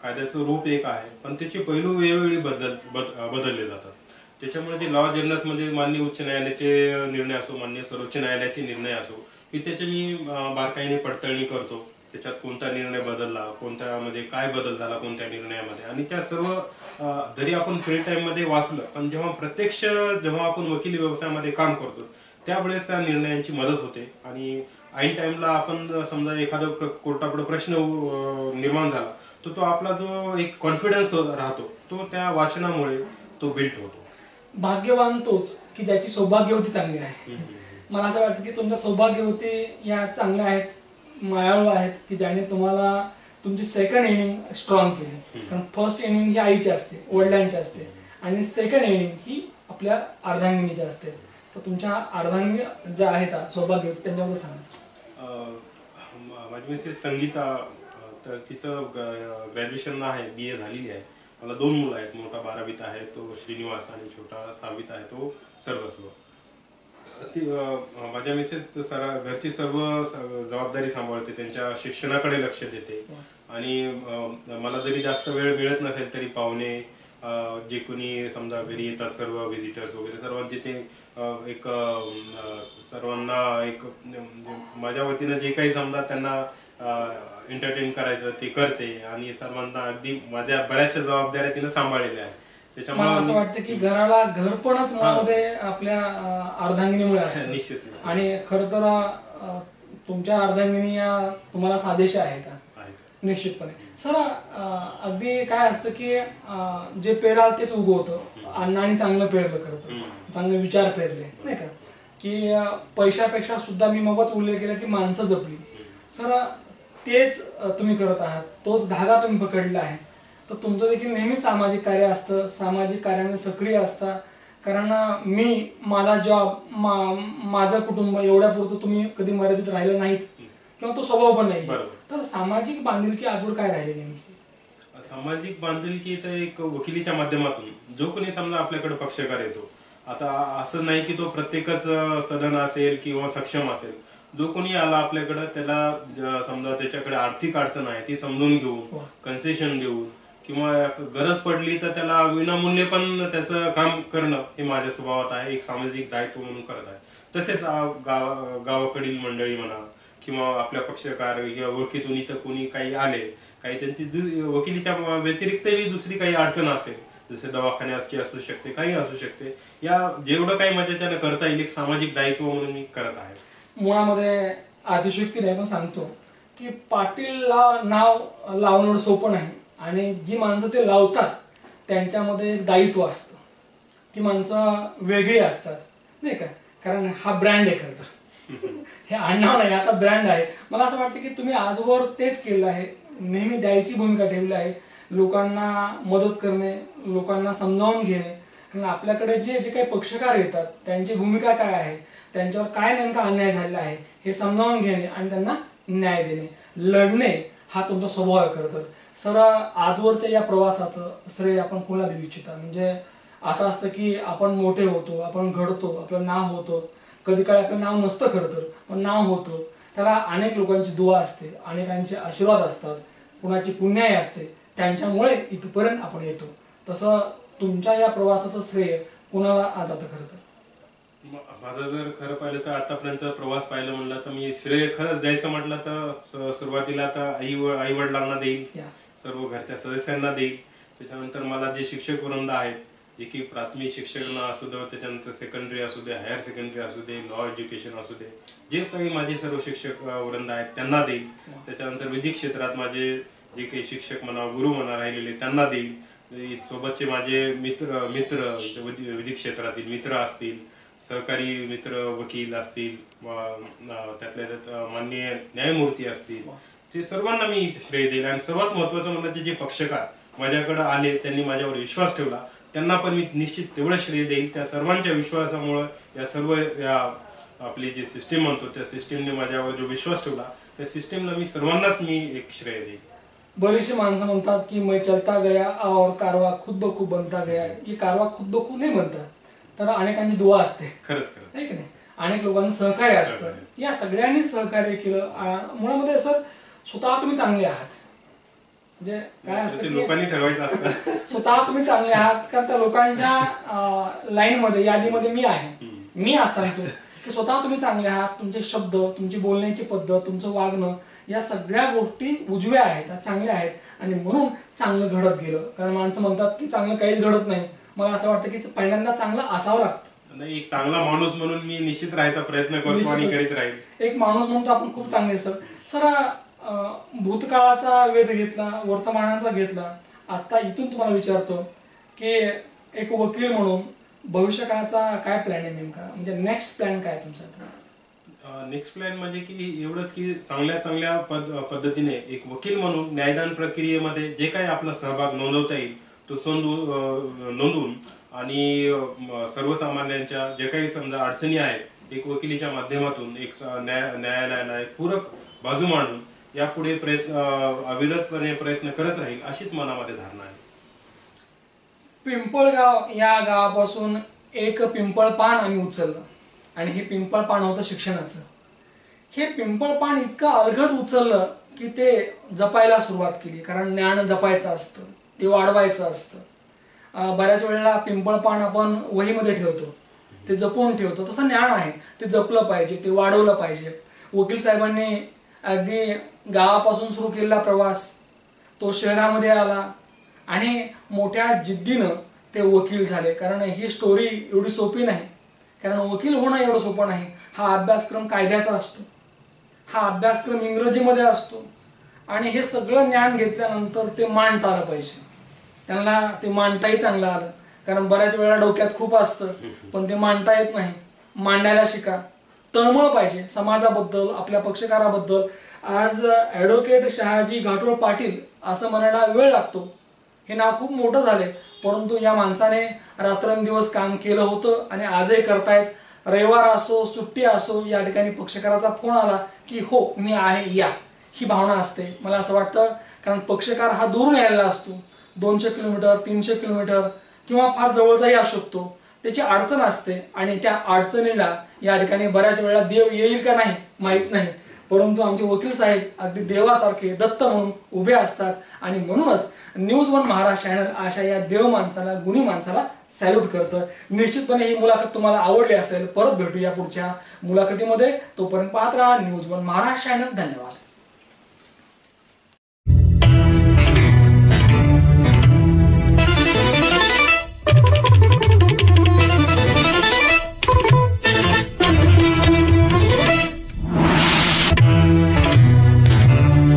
कायद्याचं रूप एक आहे, पण त्याचे पैलू वेगवेगळे बदलले जातात. त्याच्यामुळे ते लॉ जर्नल्स म्हणजे माननीय उच्च न्यायालयाचे निर्णय असो, माननीय सर्वोच्च न्यायालयाचे निर्णय असो, की त्याची मी बारकाईने पडताळणी करतो. त्याच्यात कोणता निर्णय बदलला, कोणत्यामध्ये काय बदल झाला कोणत्या निर्णयामध्ये, आणि त्या सर्व जरी आपण फ्री टाइम मध्ये वाचलं, पण जेव्हा आपण वकिली व्यवसायामध्ये काम करतो त्यावेळेस त्या निर्णयांची मदत होते. आणि ऐन टाइमला आपण समजा एखादा कोर्टापुढे प्रश्न निर्माण झाला तर तो आपला जो एक कॉन्फिडन्स राहतो तो त्या वाचनामुळे तो बिल्ट होतो. भाग्यवान तोच की ज्याची सौभाग्यवती चांगली आहे. मला असं वाटतं की तुमच्या सौभाग्यवती या चांगल्या आहेत, मायाळू आहेत की ज्याने तुम्हाला तुमची सेकंड इनिंग स्ट्रॉंग केली. कारण फर्स्ट इनिंग ही आईची असते, वडिलांची असते, आणि सेकंड इनिंग ही आपल्या अर्धांगिनीची असते. तर तुमच्या अर्धांगिनी ज्या आहेत सौभाग्य त्यांच्याबद्दल सांगा. माझी मिसेस संगीता, तर तिचं ग्रॅज्युएशन आहे, BA झालेली आहे. मला 2 मुलं आहेत. मोठा 12वीत आहे तो श्रीनिवास, आणि छोटा 6वीत आहे तो सर्वस्व. ती माझ्या मिसेस घरची सर्व जबाबदारी सांभाळते, त्यांच्या शिक्षणाकडे लक्ष देते. आणि मला जरी जास्त वेळ मिळत नसेल तरी पाहुणे जे कोणी समजा घरी येतात, सर्व व्हिजिटर्स वगैरे सर्वांचे ते एक सर्वांना एक माझ्या वतीनं जे काही समजा त्यांना एंटरटेन करायचं ते करते. आणि सर्वांना अगदी माझ्या बऱ्याचशा जबाबदाऱ्या तिने सांभाळलेल्या आहेत. मला असं वाटतं की घराला घरपणच मुळामध्ये आपल्या अर्धांगिनीमुळे असतं. निश्चित. आणि खर तर तुमच्या अर्धांगिनी या तुम्हाला साजेशा आहेत निश्चितपणे. सर अगदी काय असतं की जे पेराल तेच उगवतं. अन्नाने चांगलं पेरलं, खरं तर चांगले विचार पेरले, नाही का, की पैशापेक्षा सुद्धा मी मगच उल्लेख केला की माणसं जपली. सर तेच तुम्ही करत आहात, तोच धागा तुम्ही पकडला आहे. तर तुमचं देखील नेहमी सामाजिक कार्य असतं, सामाजिक कार्यामध्ये सक्रिय असता. कारण माझा जॉब, माझं कुटुंब एवढ्यापुरतं तुम्ही कधी मर्यादित राहिलं नाहीत, किंवा तो स्वभाव पण नाही. तर सामाजिक बांधिलकी आजवर काय राहिली नेमकी? सामाजिक बांधिलकी तर एक वकिलीच्या माध्यमातून जो कोणी समजा आपल्याकडे पक्षकार येतो, आता असं नाही की तो प्रत्येकच सदन असेल किंवा सक्षम असेल, जो कोणी आला आपल्याकडे त्याला समजा त्याच्याकडे आर्थिक अडचण आहे ती समजून घेऊन, कन्सेशन देऊन, किंवा गरज पडली तर त्याला विनामूल्य पण त्याचं काम करणं हे माझ्या स्वभावात आहे, एक सामाजिक दायित्व म्हणून करत आहे. तसेच गावाकडील मंडळी म्हणा किंवा आपल्या पक्षकार किंवा ओळखीतून इथं कोणी काही आले, काही त्यांची वकिलीच्या व्यतिरिक्तही दुसरी काही अडचण असेल, जसे दवाखान्याची असू शकते, काही असू शकते, या जेवढं काही माझ्या त्याला करता येईल एक सामाजिक दायित्व म्हणून मी करत आहे. मुळामध्ये अतिशयोक्ती नाही, पण सांगतो की पाटील नाव लावणं सोपं नाही. आणि जी माणसं ते लावतात त्यांच्यामध्ये एक दायित्व असतं. ती माणसं वेगळी असतात, नाही का, कारण हा ब्रँड आहे खरं तर. हे आडनाव नाही, आता ब्रँड आहे. मला असं वाटतं की तुम्ही आजवर तेच केलं आहे, नेहमी द्यायची भूमिका ठेवली आहे, लोकांना मदत करणे, लोकांना समजावून घेणे. कारण आपल्याकडे जे जे काही पक्षकार येतात त्यांची भूमिका काय आहे, त्यांच्यावर काय नेमका अन्याय झालेला आहे हे समजावून घेणे आणि त्यांना न्याय देणे, लढणे हा तुमचा स्वभाव आहे खरं तर. सर आजवरच्या या प्रवासाचं श्रेय आपण कोणाला देऊ इच्छिता? म्हणजे असं असतं की आपण मोठे होतो, आपण घडतो, आपलं नाव होतं, कधी काळी आपलं नाव नसतं खरं तर, पण नाव होतं. त्याला अनेक लोकांची दुआ असते, अनेकांचे आशीर्वाद असतात, कुणाची पुण्याई असते, त्यांच्यामुळे इथपर्यंत आपण येतो. तसं तुमच्या या प्रवासाचं श्रेय कुणाला आज जातं खरं तर? माझं जर खरं पाहिलं तर आतापर्यंत प्रवास पाहिलं म्हणलं तर मी श्रेय खरंच द्यायचं म्हटलं तर सुरुवातीला तर आई वडिलांना देईल, सर्व घरच्या सदस्यांना देईल. त्याच्यानंतर मला जे शिक्षक वृंद आहेत, जे की प्राथमिक शिक्षण असू दे, त्याच्यानंतर सेकंडरी असू दे, हायर सेकंडरी असू दे, लॉ एज्युकेशन असू दे, जे काही माझे सर्व शिक्षक वृंद आहेत त्यांना देईल. त्याच्यानंतर विधिक क्षेत्रात माझे जे काही शिक्षक म्हणा, गुरु म्हणा राहिलेले त्यांना देईल. सोबतचे माझे मित्र विधिक क्षेत्रातील मित्र असतील, सहकारी मित्र वकील असतील, त्यातल्या त्यात माननीय न्यायमूर्ती असतील, ते सर्वांना मी श्रेय देईल. आणि सर्वात महत्वाचं म्हणजे जे पक्षकार माझ्याकडे आले, त्यांनी माझ्यावर विश्वास ठेवला, त्यांना पण मी निश्चित तेवढं श्रेय देईल. त्या सर्वांच्या विश्वासामुळे या सर्व या आपली जी सिस्टीम म्हणतो त्या सिस्टीमने माझ्यावर जो विश्वास ठेवला, त्या सिस्टीमला मी सर्वांनाच मी एक श्रेय देईल. बरीचशी माणसं म्हणतात की मैं चलता गया और कारवा खुद ब खूब बनता गया. ये कारवा खुद ब खूब नाही बनता, तर अनेकांची दुआ असते, खरंच नाही की नाही, अनेक लोकांचं सहकार्य असतं. या सगळ्यांनी सहकार्य केलं. मुळामध्ये सर स्वतः तुम्ही चांगले आहात, म्हणजे काय असतं की लोकांनी ठरवायचं असतं स्वतः तुम्ही चांगले आहात, कारण त्या लोकांच्या लाईन मध्ये, यादीमध्ये मी आहे. मी असं सांगतो की स्वतः तुम्ही चांगले आहात, तुमचे शब्द, तुमची बोलण्याची पद्धत, तुमचं वागणं, या सगळ्या गोष्टी उजव्या आहेत, चांगल्या आहेत, आणि म्हणून चांगलं घडत गेलं. कारण माणसं म्हणतात की चांगलं काहीच घडत नाही. मला असं वाटतं की पहिल्यांदा चांगलं असावं लागतं. नाही, एक चांगला माणूस म्हणून मी निश्चित राहायचा प्रयत्न करतो आणि करीत राहील. एक माणूस म्हणून आपण खूप चांगले. सर भूतकाळाचा वेध घेतला, वर्तमानाचा घेतला, आता इथून तुम्हाला विचारतो की एक वकील म्हणून भविष्यकाळाचा काय प्लॅन आहे नेमका, म्हणजे नेक्स्ट प्लॅन काय तुमचा? नेक्स्ट प्लॅन म्हणजे की एवढंच की चांगल्या पद्धतीने एक वकील म्हणून न्यायदान प्रक्रियेमध्ये जे काही आपला सहभाग नोंदवता येईल तो नोंदवून आणि सर्वसामान्यांच्या जे काही समजा अडचणी आहेत एक वकिलीच्या माध्यमातून एक न्यायालयाला एक पूरक बाजू मांडून यापुढे अविरतपणे प्रयत्न करत राहील अशीच मनामध्ये धारणा आहे. पिंपळगाव या गावापासून एक पिंपळ पान आम्ही उचललं आणि हे पिंपळ पान होतं शिक्षणाचं. हे पिंपळ पान इतकं अलगद उचललं की ते जपायला सुरुवात केली, कारण ज्ञान जपायचं असतं, ते वाढवायचं असतं. बऱ्याच वेळेला पिंपळ पान आपण वहीमध्ये ठेवतो, ते जपून ठेवतो. तसं ज्ञान आहे, ते जपलं पाहिजे, ते वाढवलं पाहिजे. वकील साहेबांनी अगदी गावापासून सुरू केलेला प्रवास तो शहरामध्ये आला आणि मोठ्या जिद्दीनं ते वकील झाले. कारण ही स्टोरी एवढी सोपी नाही, कारण वकील होणं एवढं सोपं नाही. हा अभ्यासक्रम कायद्याचा असतो, हा अभ्यासक्रम इंग्रजीमध्ये असतो आणि हे सगळं ज्ञान घेतल्यानंतर ते मांडता आलं पाहिजे. त्यांना ते मांडताही चांगलं आलं, कारण बऱ्याच वेळा डोक्यात खूप असतं पण ते मांडता येत नाही. मांडायला शिका, तळमळ पाहिजे समाजाबद्दल, आपल्या पक्षकाराबद्दल. आज ॲडव्होकेट शहाजी घाटोळ पाटील असं म्हणायला वेळ लागतो, हे नाव खूप मोठं झालंय, परंतु या माणसाने रात्रंदिवस काम केलं होतं आणि आजही करतायत. रविवार असो सुट्टी असो या ठिकाणी पक्षकाराचा फोन आला की हो मी आहे या, ही भावना असते. मला असं वाटतं, कारण पक्षकार हा दूरून यायला असतो, 200 किलोमीटर 300 किलोमीटर किंवा फार जवळचाही असू शकतो. त्याची अडचण असते आणि त्या अडचणीला या ठिकाणी बऱ्याच वेळेला देव येईल का नाही माहीत नाही, परंतु आमचे वकील साहेब अगदी देवासारखे दत्त म्हणून उभे असतात. आणि म्हणूनच न्यूज वन महाराष्ट्र चॅनल अशा या देव माणसाला, गुणी माणसाला सॅल्यूट करतं. निश्चितपणे ही मुलाखत तुम्हाला आवडली असेल. परत भेटूया पुढच्या मुलाखतीमध्ये. तोपर्यंत पाहत राहा न्यूज वन महाराष्ट्र चॅनल. धन्यवाद.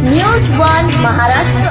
News one Maharashtra.